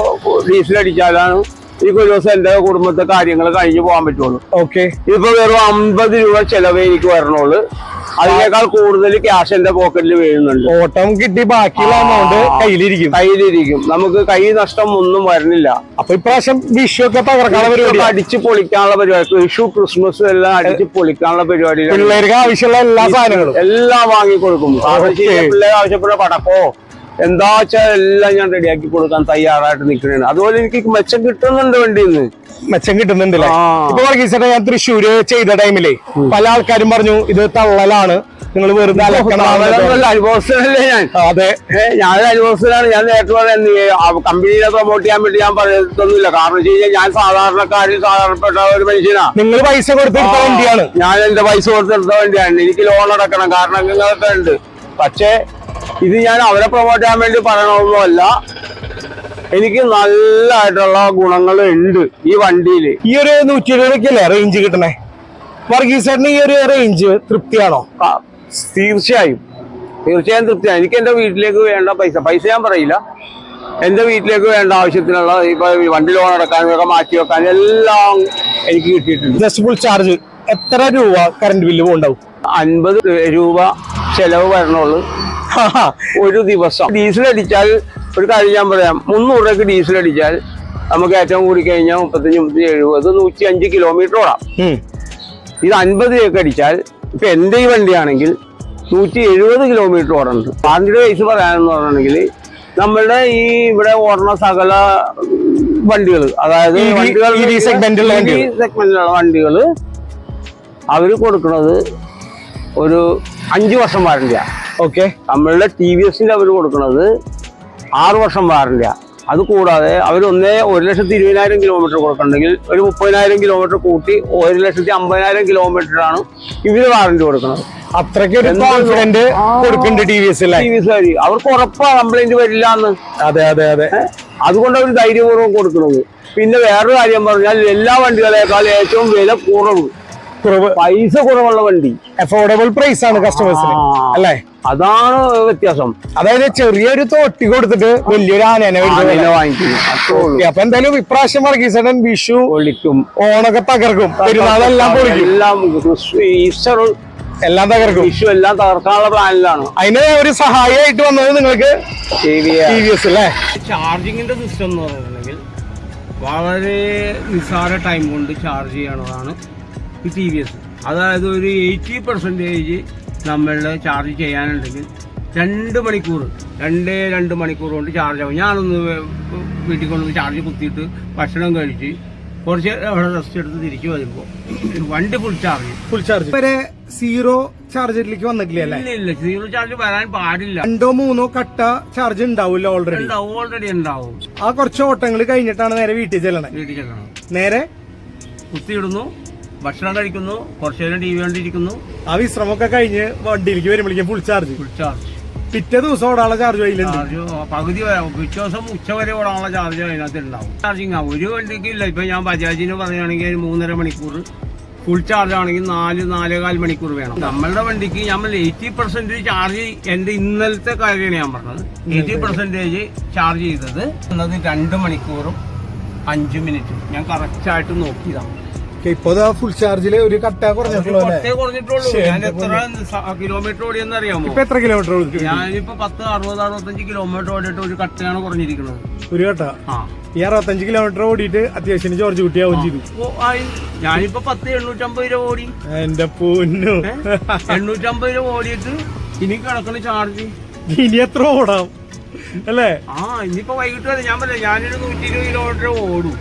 ഡീസൽ അടിച്ചാലാണ് എനിക്ക് ഒരു ദിവസം എന്റെ കുടുംബത്തെ കാര്യങ്ങൾ കഴിഞ്ഞു പോകാൻ പറ്റുള്ളൂ. ഓക്കെ. ഇപ്പൊ വെറും 50 രൂപ ചെലവേ എനിക്ക് വരണുള്ളൂ. അതിനേക്കാൾ കൂടുതൽ ക്യാഷ് എന്റെ പോക്കറ്റിൽ വീഴുന്നുണ്ട്. ഓട്ടം കിട്ടി ബാക്കിയുള്ള എമൗണ്ട് കയ്യിലിരിക്കും. നമുക്ക് കൈ നഷ്ടം ഒന്നും വരണില്ല. അപ്പൊ ഇപ്രാവശ്യം വിഷു ഒക്കെ തകർക്കാനുള്ള പരിപാടി, അടിച്ചു പൊളിക്കാനുള്ള പരിപാടി, വിഷു ക്രിസ്മസ് എല്ലാം അടിച്ചു പൊളിക്കാനുള്ള പരിപാടി. പിള്ളേർക്ക് ആവശ്യമുള്ള എല്ലാ സാധനങ്ങളും എല്ലാം വാങ്ങിക്കൊടുക്കും. പിള്ളേർ ആവശ്യപ്പെട്ട പടക്കോ എന്താ വെച്ചാൽ എല്ലാം ഞാൻ റെഡിയാക്കി കൊടുക്കാൻ തയ്യാറായിട്ട് നിൽക്കണേണ്. അതുപോലെ എനിക്ക് മെച്ചം കിട്ടുന്നുണ്ട് വണ്ടിയിൽ നിന്ന്. മെച്ചം കിട്ടുന്നുണ്ടല്ലേ? ഇപ്പൊ വർഗീസേട്ടാ, ഞാൻ തൃശ്ശൂര് ചെയ്ത ടൈമിലേ പല ആൾക്കാരും പറഞ്ഞു ഇത് തള്ളലാണ്, നിങ്ങൾ വെറുതെ അനുഭവസ്ഥനല്ലേ ഞാൻ. അതെ, ഞാനൊരു അനുഭവസ്ഥനാണ്. ഞാൻ നേരത്തെ പറയാൻ കമ്പനിയെ പ്രൊമോട്ട് ചെയ്യാൻ വേണ്ടി ഞാൻ പറയത്തൊന്നുമില്ല. കാരണം വെച്ച് കഴിഞ്ഞാൽ ഞാൻ സാധാരണക്കാരിൽ സാധാരണപ്പെട്ട ഒരു മനുഷ്യനാണ്. നിങ്ങൾ പൈസ കൊടുത്തെടുത്ത വണ്ടിയാണ്. ഞാൻ എന്റെ പൈസ കൊടുത്തെടുത്ത വണ്ടിയാണ്. എനിക്ക് ലോൺ അടക്കണം, കാരണങ്ങളൊക്കെ ഉണ്ട്. പക്ഷേ ഇത് ഞാൻ അവരെ പ്രൊമോട്ട് ചെയ്യാൻ വേണ്ടി പറയണമൊന്നുമല്ല. എനിക്ക് നല്ലതായിട്ടുള്ള ഗുണങ്ങൾ ഉണ്ട് ഈ വണ്ടിയിൽ. ഈ ഒരു 120 റേഞ്ച് കിട്ടണേ വർഗീസേട്ടന്, ഈ ഒരു റേഞ്ച് തൃപ്തിയാണോ? തീർച്ചയായും തൃപ്തിയാണ്. എനിക്ക് എന്റെ വീട്ടിലേക്ക് വേണ്ട പൈസ ഞാൻ പറയില്ല, എന്റെ വീട്ടിലേക്ക് വേണ്ട ആവശ്യത്തിനുള്ള ഇപ്പൊ വണ്ടി ലോൺ അടക്കാനും ഒക്കെ മാറ്റി വെക്കാനും എല്ലാം എനിക്ക് കിട്ടിയിട്ടുണ്ട്. ജസ്റ്റ് ഫുൾ ചാർജ് എത്ര രൂപ കറണ്ട് ബില്ല് പോണ്ടാവും? 50 രൂപ ചെലവ് വരണുള്ളൂ ഒരു ദിവസം. ഡീസൽ അടിച്ചാൽ ഒരു കാര്യം ഞാൻ പറയാം, 300 രൂപയ്ക്ക് ഡീസൽ അടിച്ചാൽ നമുക്ക് ഏറ്റവും കൂടി കഴിഞ്ഞാൽ 35, 70, 105 കിലോമീറ്റർ ഓടാം. ഇത് 50 രൂപയ്ക്ക് അടിച്ചാൽ ഇപ്പൊ എന്റെ ഈ വണ്ടിയാണെങ്കിൽ 170 കിലോമീറ്റർ ഓടുന്നുണ്ട്. വണ്ടിയുടെ പൈസ പറയാനെന്ന് പറഞ്ഞിട്ടുണ്ടെങ്കിൽ നമ്മളുടെ ഈ ഇവിടെ ഓടുന്ന സകല വണ്ടികൾ, അതായത് സെഗ്മെന്റിലുള്ള വണ്ടികൾ അവര് കൊടുക്കുന്നത് ഒരു 5 വർഷം വാറന്റിയാണ്. ഓക്കെ. നമ്മളുടെ TVSന്റെ അവർ കൊടുക്കുന്നത് 6 വർഷം വാറന്റിയാണ്. അത് കൂടാതെ അവർ 1,20,000 കിലോമീറ്റർ കൊടുക്കണമെങ്കിൽ ഒരു 30,000 കിലോമീറ്റർ കൂട്ടി 1,50,000 കിലോമീറ്ററാണ് ഇവര് വാറന്റി കൊടുക്കുന്നത്. അത്രയ്ക്ക് ഒരു കോൺഫിഡന്റ് കൊടുക്കുന്നുണ്ട് ടി വി എസ് അവർക്ക് ഉറപ്പാ കംപ്ലൈന്റ് വരില്ല എന്ന്. അതെ അതെ അതെ, അതുകൊണ്ട് അവർ ധൈര്യപൂർവ്വം കൊടുക്കുന്നത്. പിന്നെ വേറൊരു കാര്യം പറഞ്ഞാൽ എല്ലാ വണ്ടികളെക്കാൾ ഏറ്റവും വില കുറവ്, പൈസ കുറവുള്ള വണ്ടി, അഫോർഡബിൾ പ്രൈസ് ആണ് കസ്റ്റമേഴ്സിന് അല്ലേ? അതാണ് വ്യത്യാസം. അതായത് ചെറിയൊരു തോട്ടി കൊടുത്തിട്ട് വലിയൊരു ആനേനെ വാങ്ങിക്കും. അപ്പൊ എന്തായാലും ഇപ്രാവശ്യം വർഗീസേട്ടൻ വിഷു പൊളിക്കും, ഓണൊക്കെ തകർക്കും, പെരുന്നാളെല്ലാം പൊളിക്കും, ഈസ്റ്റർ എല്ലാം തകർക്കും, വിഷു എല്ലാം തകർക്കാനുള്ള പ്ലാനിലാണ്. അതിന് ഒരു സഹായമായിട്ട് വന്നത് നിങ്ങൾക്ക് ടി വി എസ് അല്ലേ? ചാർജിങ്ങിന്റെ സിസ്റ്റം എന്ന് പറയുന്നുണ്ടെങ്കിൽ വളരെ നിസ്സാര ടൈം കൊണ്ട് ചാർജ് ചെയ്യണതാണ് ഈ ടി വി എസ്. അതായത് ഒരു 80% നമ്മളുടെ ചാർജ് ചെയ്യാനുണ്ടെങ്കിൽ 2 മണിക്കൂർ 2 മണിക്കൂർ കൊണ്ട് ചാർജ് ആവും. ഞാനൊന്ന് വീട്ടിൽ കൊണ്ടുവന്ന് ചാർജ് കുത്തിയിട്ട് ഭക്ഷണം കഴിച്ച് കുറച്ച് അവിടെ റെസ്റ്റ് എടുത്ത് തിരിച്ചു വരുമ്പോൾ വണ്ടി ഫുൾ ചാർജ് വരെ സീറോ ചാർജിലേക്ക് വന്നിട്ടില്ല അല്ലേ? ഇല്ല, സീറോ ചാർജ് വരാൻ പാടില്ല. 2-3 കട്ട ചാർജ് ഉണ്ടാവില്ല ഓൾറെഡി ഉണ്ടാവും. ആ കുറച്ച് ഓട്ടങ്ങൾ കഴിഞ്ഞിട്ടാണ് നേരെ വീട്ടിൽ ചെല്ലണം. നേരെ കുത്തിയിടുന്നു, ഭക്ഷണം കഴിക്കുന്നു, കുറച്ചു നേരം ടി വി കണ്ടിരിക്കുന്നു. ആ വിശ്രമമൊക്കെ കഴിഞ്ഞ് വണ്ടിയിലേക്ക് വരുമ്പോഴേക്കും ഫുൾ ചാർജ്. പിറ്റേ ദിവസം ഓടാനുള്ള ചാർജ് പകുതി വരെ, പിറ്റേ ദിവസം ഉച്ച വരെ ഓടാനുള്ള ചാർജ് അതിനകത്ത് ഉണ്ടാവും. ചാർജിങ് ആവും. ഒരു വണ്ടിക്ക് ഇല്ല. ഇപ്പൊ ഞാൻ ബജാജിന് പറയുകയാണെങ്കിൽ 3.5 മണിക്കൂർ, ഫുൾ ചാർജ് ആണെങ്കിൽ 4-4.25 മണിക്കൂർ വേണം. നമ്മളുടെ വണ്ടിക്ക് നമ്മൾ 80% ചാർജ്, എന്റെ ഇന്നലത്തെ കാര്യമാണ് ഞാൻ പറഞ്ഞത്. 80% ചാർജ് ചെയ്തത് 2 മണിക്കൂറും 5 മിനിറ്റും ഞാൻ കറക്റ്റ് ആയിട്ട് നോക്കിയതാണ്. ഇപ്പൊ ഫുൾ ചാർജില് ഒരു കട്ട കുറഞ്ഞിട്ടുള്ളൂ. ഞാൻ എത്ര കിലോമീറ്റർ ഓടിയെന്ന് അറിയാമോ? ഇപ്പൊ എത്ര കിലോമീറ്റർ ഓടി? ഞാനിപ്പോ 10-60-65 കിലോമീറ്റർ ഓടിയിട്ട് ഒരു കട്ടയാണ് കുറഞ്ഞിരിക്കുന്നത്. ഒരു കട്ട. ഈ 65 കിലോമീറ്റർ ഓടിയിട്ട് അത്യാവശ്യം ജോർജ് കുട്ടിയാവും ചെയ്തു. ഞാനിപ്പോ 850 രൂപ ഓടി. എന്റെ പൊന്നു, 850 രൂപ ഓടിയിട്ട് ഇനി കിടക്കണ ചാർജ് ഇനി എത്ര ഓടാം അല്ലേ? ഇനിയിപ്പോ വൈകിട്ട് വരെ ഞാൻ പറയാം, ഞാനൊരു 120 കിലോമീറ്റർ ഓടും.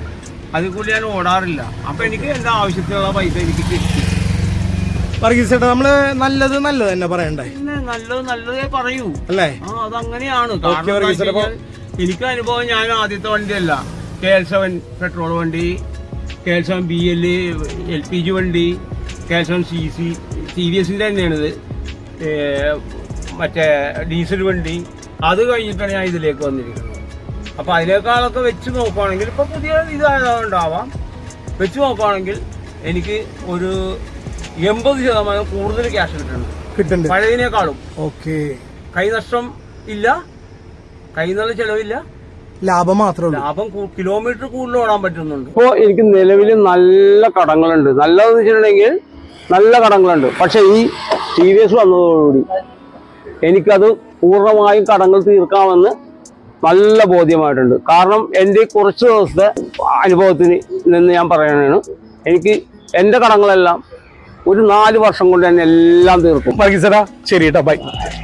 അതിൽ കൂടുതൽ ഞാൻ ഓടാറില്ല. അപ്പൊ എനിക്ക് എന്റെ ആവശ്യത്തിനുള്ള പൈസ എനിക്ക് കിട്ടി. വർഗീസേട്ടാ, നമ്മള് നല്ലത് തന്നെ പറയണ്ടേ? നല്ലതേ പറയൂ അല്ലേ? അതങ്ങനെയാണ്. എനിക്ക് അനുഭവം, ഞാൻ ആദ്യത്തെ വണ്ടിയല്ല, KL7 പെട്രോൾ വണ്ടി, KL7 BL LPG വണ്ടി, KL7 CC TVS തന്നെയാണിത്, മറ്റേ ഡീസൽ വണ്ടി. അത് കഴിഞ്ഞിട്ടാണ് ഞാൻ ഇതിലേക്ക് വന്നിരിക്കുന്നത്. അപ്പൊ അതിനേക്കാളൊക്കെ വെച്ച് നോക്കുവാണെങ്കിൽ, ഇപ്പൊ പുതിയ ഇതായതുകൊണ്ടാവാം, വെച്ച് നോക്കുവാണെങ്കിൽ എനിക്ക് ഒരു 80% കൂടുതൽ ക്യാഷ് കിട്ടുന്നുണ്ട് പഴയതിനേക്കാളും. ഓക്കെ. കൈനഷ്ടം ഇല്ല, കൈന്നുള്ള ചെലവില്ല, ലാഭം മാത്രമേ. ലാഭം കിലോമീറ്റർ കൂടുതൽ ഓടാൻ പറ്റുന്നുണ്ട്. ഇപ്പോ എനിക്ക് നിലവിൽ നല്ല കടങ്ങളുണ്ട്. നല്ലതെന്ന് വെച്ചിട്ടുണ്ടെങ്കിൽ നല്ല കടങ്ങളുണ്ട്. പക്ഷെ ഈ TVS വന്നതോടുകൂടി എനിക്കത് പൂർണ്ണമായും കടങ്ങൾ തീർക്കാമെന്ന് നല്ല ബോധ്യമായിട്ടുണ്ട്. കാരണം എൻ്റെ കുറച്ച് ദിവസത്തെ അനുഭവത്തിന് നിന്ന് ഞാൻ പറയുകയാണ്, എനിക്ക് എൻ്റെ കടങ്ങളെല്ലാം ഒരു 4 വർഷം കൊണ്ട് തന്നെ എല്ലാം തീർക്കും. വർഗീസേട്ടാ, ശരി കേട്ടോ, ബൈ.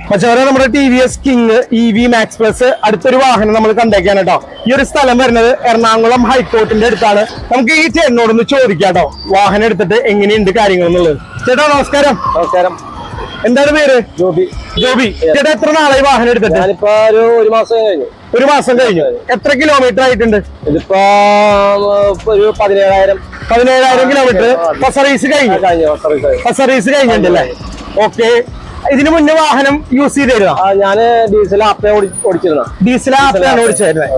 പക്ഷേ നമ്മുടെ TVS king EV Max Plus അടുത്തൊരു വാഹനം നമ്മൾ കണ്ടേക്കാണ് കേട്ടോ. ഈ ഒരു സ്ഥലം വരുന്നത് എറണാകുളം ഹൈക്കോർട്ടിന്റെ അടുത്താണ്. നമുക്ക് ഈ ചേട്ടനോടൊന്ന് ചോദിക്കാം കേട്ടോ, വാഹനം എടുത്തിട്ട് എങ്ങനെയുണ്ട് കാര്യങ്ങൾ എന്നുള്ളത്. ചേട്ടാ നമസ്കാരം. നമസ്കാരം. എന്താണ് പേര്? ജോബി. ചേട്ടാ, എത്ര നാളായി വാഹനം എടുത്തിട്ട്? ഞാനിപ്പോ ഒരു മാസം കഴിഞ്ഞു. ഒരു മാസം കഴിഞ്ഞു. എത്ര കിലോമീറ്റർ ആയിട്ടുണ്ട്? ഇതിപ്പോ ഒരു 17,000 കിലോമീറ്റർ. സർവീസ് കഴിഞ്ഞിട്ടുണ്ടല്ലേ? ഓക്കെ. ഇതിനു മുന്നേ വാഹനം യൂസ് ചെയ്തിരുന്നോ? ഞാന് ഡീസൽ ആപ്പ ഓടിച്ചിരുന്ന. ഡീസൽ ആപ്പാണ് ഓടിച്ചിരുന്നത്.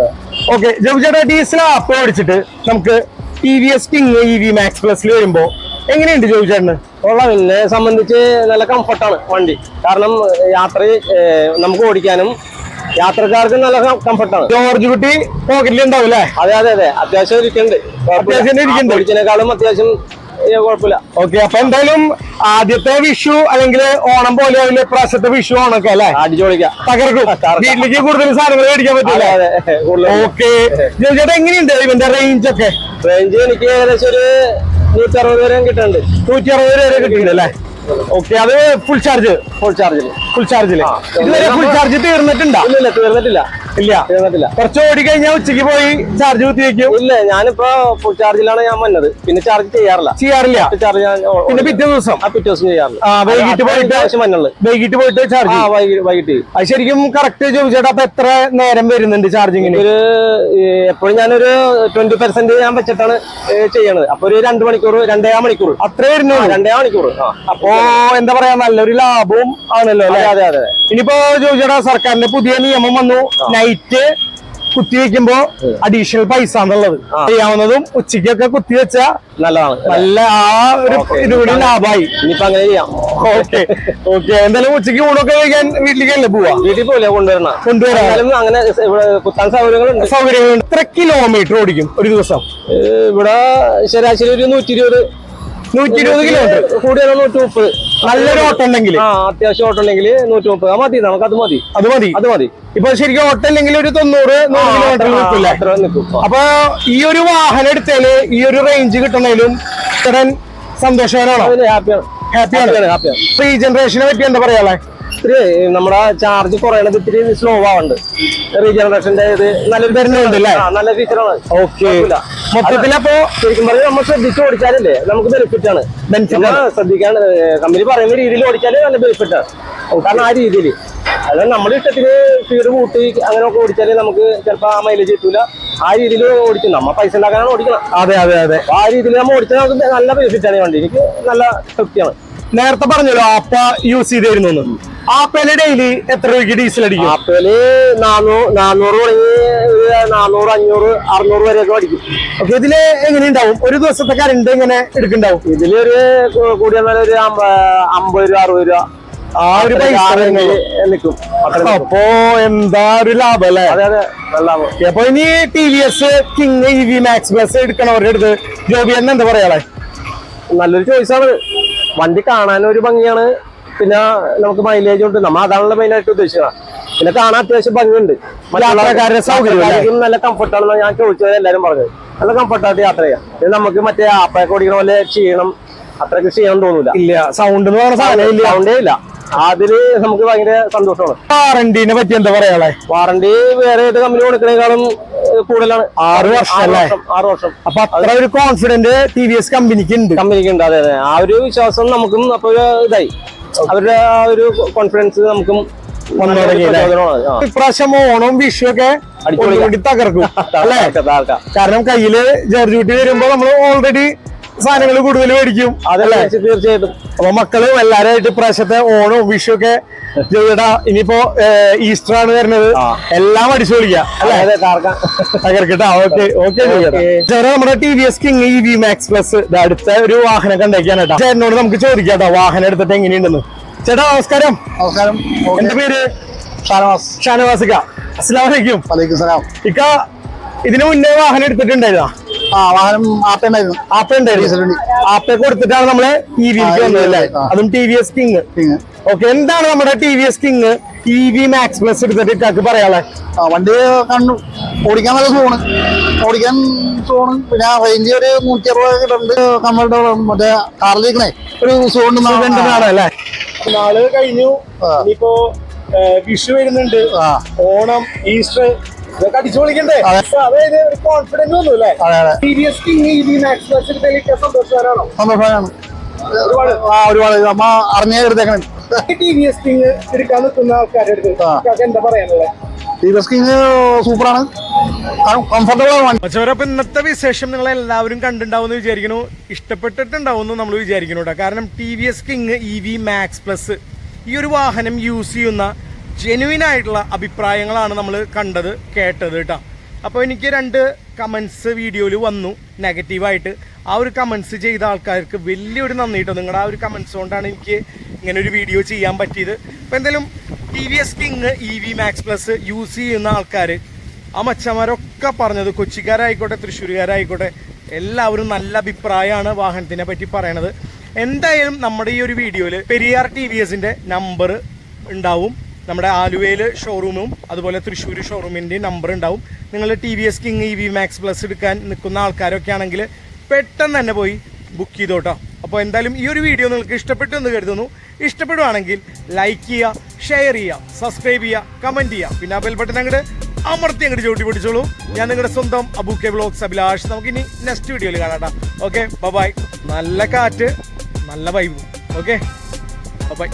ഓക്കെ. ജോബി ചേട്ടാ, ഡീസൽ ആപ്പ് ഓടിച്ചിട്ട് നമുക്ക് TVS king EV Max Plus വരുമ്പോ എങ്ങനെയുണ്ട് ജോബി ചേട്ടന്? എന്നെ സംബന്ധിച്ച് നല്ല കംഫർട്ടാണ് വണ്ടി. കാരണം യാത്ര നമുക്ക് ഓടിക്കാനും യാത്രക്കാർക്ക് നല്ല കംഫർട്ടാണ്. ജോർജ് കുട്ടി പോക്കറ്റിൽ ഉണ്ടാവും അല്ലേ? അതെ. അത്യാവശ്യം ഇരിക്കുന്നുണ്ട്. ഓടിച്ചതിനേക്കാളും അത്യാവശ്യം കുഴപ്പമില്ല. ഓക്കെ. അപ്പൊ എന്തായാലും ആദ്യത്തെ വിഷു അല്ലെങ്കിൽ ഓണം പോലെ പ്രാവശ്യത്തെ വിഷു ഓണൊക്കെ അല്ലേ? അടിച്ചോളിക്കാം, തകർക്കും. വീട്ടിലേക്ക് കൂടുതൽ സാധനങ്ങൾ മേടിക്കാൻ പറ്റില്ല. ഓക്കെ. ചേട്ടാ, എങ്ങനെയുണ്ട് ഇവന്റെ റേഞ്ച് ഒക്കെ? റേഞ്ച് എനിക്ക് ഏകദേശം ഒരു 160 വരെ കിട്ടുന്നുണ്ട്. 160 വരെ കിട്ടുന്നുണ്ട് അല്ലേ? ഓക്കെ. അത് ഫുൾ ചാർജില് ഫുൾ ചാർജില് ഇതുവരെ ഫുൾ ചാർജ് തീർന്നിട്ടുണ്ടോ? ഇല്ല, തീർന്നിട്ടില്ല. ഇല്ല തീർന്നിട്ടില്ല. കുറച്ച് ഓടി കഴിഞ്ഞാൽ ഉച്ചയ്ക്ക് പോയി ചാർജ് കുത്തി വെക്കും. ഇല്ല, ഞാനിപ്പോ ഫുൾ ചാർജിലാണ് ഞാൻ വന്നത്. പിന്നെ ചാർജ് ചെയ്യാറില്ല. ചാർജ് ഞാൻ പിന്നെ പിറ്റേ ദിവസം ചെയ്യാറില്ല. വൈകിട്ട് പോയിട്ട് വൈകിട്ട് പോയിട്ട് ചാർജ്. വൈകിട്ട് അത് ശരിക്കും കറക്റ്റ് ചോദിച്ചേട്ടാ. അപ്പൊ എത്ര നേരം വരുന്നുണ്ട് ചാർജിങ്ങിന്? എപ്പോഴും ഞാനൊരു 20% ഞാൻ വെച്ചിട്ടാണ് ചെയ്യണത്. അപ്പൊ ഒരു 2 മണിക്കൂർ 2.5 മണിക്കൂർ അത്ര വരുന്നു. 2.5 മണിക്കൂർ. അപ്പോ എന്താ പറയാ, നല്ലൊരു ലാഭവും ആണല്ലോ. അതെ അതെ. ഇനിയിപ്പോ ചോദിച്ചേട്ടാ, സർക്കാരിന്റെ പുതിയ നിയമം വന്നു. നൈറ്റ് കുത്തിവെക്കുമ്പോ അഡീഷണൽ പൈസ എന്നുള്ളത് ചെയ്യാവുന്നതും ഉച്ചയ്ക്കൊക്കെ കുത്തിവെച്ച നല്ലതാണ്. നല്ല ആ ഒരു ഇതുകൂടി ലാഭമായി. ഇനിയിപ്പോ അങ്ങനെ ചെയ്യാം. Okay okay. എന്തായാലും ഉച്ചയ്ക്ക് ഊണൊക്കെ കഴിക്കാൻ വീട്ടിലേക്കല്ലേ പോവാ? വീട്ടിൽ പോലെ കൊണ്ടുവരാം. അങ്ങനെ കുത്താൻ സൗകര്യങ്ങളുണ്ട്. എത്ര കിലോമീറ്റർ ഓടിക്കും ഒരു ദിവസം? ഇവിടെ ശരാശരി ഒരു 120 കിലോമീറ്റർ. കൂടിയാൽ 130. നല്ലൊരു ഓട്ടം ഉണ്ടെങ്കിൽ, അത്യാവശ്യം ഓട്ടം ഉണ്ടെങ്കിൽ 130 മതി. നമുക്ക് അത് മതി. ഇപ്പൊ ശരിക്കും ഓട്ടം ഇല്ലെങ്കിൽ ഒരു 90 കിലോമീറ്റർ നിൽക്കില്ല. അപ്പൊ ഈ ഒരു വാഹനം എടുത്താല് ഈ ഒരു റേഞ്ച് കിട്ടണേലും ചേട്ടൻ സന്തോഷവാനാണോ? ഹാപ്പിയാണ്. ഈ ജനറേഷനെ പറ്റി എന്താ പറയാ? നമ്മുടെ ചാർജ് കുറയണത് ഇത്തിരി സ്ലോ ആവുന്നുണ്ട്. റീജനറേഷന്റെ ഇത് നല്ലൊരു വരുന്നുണ്ട്. നല്ല ഫീച്ചറാണ്. ഓക്കെ. മൊത്തത്തിലപ്പോ ശരിക്കും പറഞ്ഞാൽ നമ്മൾ ശ്രദ്ധിച്ച് ഓടിച്ചാലല്ലേ നമുക്ക് ബെനിഫിറ്റ് ആണ്. ശ്രദ്ധിക്കാൻ കമ്പനി പറയുന്ന രീതിയിൽ ഓടിച്ചാല് നല്ല ബെനിഫിറ്റ് ആണ്. കാരണം ആ രീതിയിൽ അതായത് നമ്മുടെ ഇഷ്ടത്തിന് സ്പീഡ് കൂട്ടി അങ്ങനെയൊക്കെ ഓടിച്ചാല് നമുക്ക് ചിലപ്പോ ആ മൈലേജ് കിട്ടൂല. ആ രീതിയിൽ ഓടിക്കും. നമ്മ പൈസ ഉണ്ടാക്കാനാണ് ഓടിക്കണം. അതെ. ആ രീതിയിൽ നമ്മൾ ഓടിച്ചാൽ നമുക്ക് നല്ല ബെനിഫിറ്റ് ആണ്. വണ്ടി എനിക്ക് നല്ല തൃപ്തിയാണ്. നേരത്തെ പറഞ്ഞല്ലോ ആപ്പ യൂസ് ചെയ്തിരുന്നു. ആപ്പയില് ഡെയിലി എത്ര രൂപയ്ക്ക് ഡീസൽ അടിക്കും? ആപ്പയില് 400 തുടങ്ങി 400, 500, 600 വരെയൊക്കെ അടിക്കും. ഓക്കെ. ഇതില് എങ്ങനെ ഉണ്ടാവും ഒരു ദിവസത്തെ കറണ്ട് എങ്ങനെ എടുക്കുന്നുണ്ടാവും? ഇതിലൊരു കൂടിയ ഒരു 50 രൂപ 60 രൂപ ആ ഒരു പൈസ നിൽക്കും. അപ്പോ എന്താ ഒരു ലാഭം അല്ലേ? അതെ നല്ല ലാഭം. അപ്പൊ ഇനി TVS king EV max plus എടുക്കണവരുടെ അടുത്ത് ജോബിയൻ എന്താ പറയാളെ? നല്ലൊരു ചോയ്സാണ്. വണ്ടി കാണാൻ ഒരു ഭംഗിയാണ്. പിന്നെ നമുക്ക് മൈലേജ് ഉണ്ട്. നമ്മ അതാണല്ലോ മെയിനായിട്ട് ഉദ്ദേശിക്കുന്നത്. പിന്നെ കാണാൻ അത്യാവശ്യം ഭംഗിയുണ്ട്. യാത്രക്കാരുടെ സൗകര്യം നല്ല കംഫർട്ടാണെന്ന് ഞാൻ ചോദിച്ചത് എല്ലാരും പറഞ്ഞത്. നല്ല കംഫർട്ടായിട്ട് യാത്ര ചെയ്യാം. ഇത് നമുക്ക് മറ്റേ ആപ്പയൊക്കെ ഓടിക്കണ പോലെ ചെയ്യണം അത്രയ്ക്ക് ചെയ്യാൻ തോന്നൂല. ഇല്ല. സൗണ്ട് എന്ന് പറഞ്ഞ സാധനം ഇല്ല. സൗണ്ടേ ഇല്ല. അതില് നമുക്ക് ഭയങ്കര സന്തോഷമാണ്. വാറന്റിനെ പറ്റി എന്താ പറയാളെ? വാറന്റി വേറെ ഏത് കമ്പനി കൊടുക്കണേക്കാളും കൂടുതലാണ്. 6 വർഷം അല്ലേ? 6 വർഷം. അപ്പൊ അത്ര ഒരു കോൺഫിഡന്റ് TVS കമ്പിനിക്ക് ഉണ്ട്. അതെ. ആ ഒരു വിശ്വാസം നമുക്കും അപ്പൊ ഇതായി. അവരുടെ ആ ഒരു കോൺഫിഡൻസ് നമുക്കും വന്നു തുടങ്ങി. ഇപ്രാവശ്യം ഓണം വിഷു ഒക്കെ അടിപൊളി തകർക്കും അല്ലേ? കാരണം കയ്യില് ജോർജ് കുട്ടി വരുമ്പോ നമ്മൾ ഓൾറെഡി സാധനങ്ങൾ കൂടുതൽ മേടിക്കും. അതല്ലേ? തീർച്ചയായിട്ടും. അപ്പൊ മക്കള് എല്ലാരായിട്ട് ഇപ്രാവശ്യത്തെ ഓണവും വിഷു ഒക്കെ ജോയിടാ. ഇനിയിപ്പോ ഈസ്റ്റർ ആണ് വരുന്നത്. എല്ലാം അടിച്ചു പൊളിക്കാം അല്ലെ? തകർക്കട്ടാ. ഓക്കെ. ചേട്ടാ, നമ്മുടെ TVS king EV max plus അടുത്ത ഒരു വാഹനം കണ്ടേക്കാണ് കേട്ടോ. ചേട്ടനോട് നമുക്ക് ചോദിക്കാട്ടോ വാഹനം എടുത്തിട്ട് എങ്ങനെയുണ്ടെന്ന്. ചേട്ടാ നമസ്കാരം. എന്റെ പേര് ഷാനവാസിക്ക. അസ്സലാമു അലൈക്കും. ഇക്ക ഇതിനു മുന്നേ വാഹനം എടുത്തിട്ടുണ്ടായിരുന്നോ? വാഹനം ആപ്പയുണ്ടായിരുന്നു. ആപ്പ കൊടുത്തിട്ടാണ് നമ്മള് EVക്ക് വന്നതല്ലേ? അതും TVS കിങ്. ഓക്കെ. എന്താണ് നമ്മുടെ TVS king EV max plus എടുത്തിട്ട് ഇക്കാക്ക് പറയാളെ? വണ്ടി ഓടിക്കാൻ നല്ല സോണ് പിന്നെ റേഞ്ച് ഒരു 160 കിട്ടുന്നുണ്ട്. കംഫർട്ടബിൾ. മറ്റേ കാറിലേക്കണേ ഒരു അല്ലേ? നാള് കഴിഞ്ഞു. ഇനിയിപ്പോ വിഷു വരുന്നുണ്ട്, ഓണം, ഈസ്റ്റർ ഇതൊക്കെ അടിച്ചു പൊളിക്കണ്ടേ? അതായത് ഒരു കോൺഫിഡൻസ് ഒന്നും അല്ലേ? TVS king EV max plus എടുത്തതിലേക്ക് സന്തോഷവാനാണോ? സന്തോഷമാണ്. ഒരുപാട് നമ്മ അറിഞ്ഞേ എടുത്തേക്കണം. TVS കിങ് എടുക്കാൻ നിൽക്കുന്ന ആൾക്കാരുടെ അടുത്ത് എന്താ പറയാനുള്ളത്? TVS കിങ് സൂപ്പറാണ്, കംഫർട്ടബിൾ ആണ്. അപ്പൊ ഇന്നത്തെ വിശേഷം നിങ്ങൾ എല്ലാവരും കണ്ടിട്ടുണ്ടാവും എന്ന് വിചാരിക്കുന്നു. ഇഷ്ടപ്പെട്ടിട്ടുണ്ടാവും എന്ന് നമ്മൾ വിചാരിക്കുന്നു കേട്ടോ. കാരണം TVS king EV max plus ഈ ഒരു വാഹനം യൂസ് ചെയ്യുന്ന ജെനുവിൻ ആയിട്ടുള്ള അഭിപ്രായങ്ങളാണ് നമ്മൾ കണ്ടത് കേട്ടത് കേട്ടോ. അപ്പോൾ എനിക്ക് 2 കമൻസ് വീഡിയോയിൽ വന്നു നെഗറ്റീവായിട്ട്. ആ ഒരു കമൻസ് ചെയ്ത ആൾക്കാർക്ക് വലിയൊരു നന്ദി കേട്ടോ. നിങ്ങളുടെ ആ ഒരു കമൻസ് കൊണ്ടാണ് എനിക്ക് ഇങ്ങനെ ഒരു വീഡിയോ ചെയ്യാൻ പറ്റിയത്. അപ്പോൾ എന്തായാലും TVS king EV max plus use ചെയ്യുന്ന ആൾക്കാർ ആ മച്ചന്മാരൊക്കെ പറഞ്ഞത്, കൊച്ചിക്കാരായിക്കോട്ടെ തൃശ്ശൂരുകാരായിക്കോട്ടെ, എല്ലാവരും നല്ല അഭിപ്രായമാണ് വാഹനത്തിനെ പറ്റി പറയണത്. എന്തായാലും നമ്മുടെ ഈ ഒരു വീഡിയോയിൽ പെരിയാർ TVSന്റെ നമ്പർ ഉണ്ടാവും. നമ്മുടെ ആലുവയിൽ ഷോറൂമും അതുപോലെ തൃശ്ശൂർ ഷോറൂമിൻ്റെയും നമ്പർ ഉണ്ടാവും. നിങ്ങൾ TVS king EV max plus എടുക്കാൻ നിൽക്കുന്ന ആൾക്കാരൊക്കെ ആണെങ്കിൽ പെട്ടെന്ന് തന്നെ പോയി ബുക്ക് ചെയ്തോട്ടോ. അപ്പോൾ എന്തായാലും ഈ ഒരു വീഡിയോ നിങ്ങൾക്ക് ഇഷ്ടപ്പെട്ടു എന്ന് കരുതുന്നു. ഇഷ്ടപ്പെടുവാണെങ്കിൽ ലൈക്ക് ചെയ്യുക, ഷെയർ ചെയ്യുക, സബ്സ്ക്രൈബ് ചെയ്യുക, കമൻറ്റ് ചെയ്യുക. പിന്നെ ആ ബെൽ ബട്ടൺ അങ്ങോട്ട് അമർത്തി അങ്ങോട്ട് ചവിട്ടി പിടിച്ചോളൂ. ഞാൻ നിങ്ങളുടെ സ്വന്തം അബൂക്കെ വ്ലോഗ്സ് അഭിലാഷ്. നമുക്കിനി നെക്സ്റ്റ് വീഡിയോയിൽ കാണാം. Okay, bye. നല്ല കാറ്റ്, നല്ല വൈബ്. Okay, by.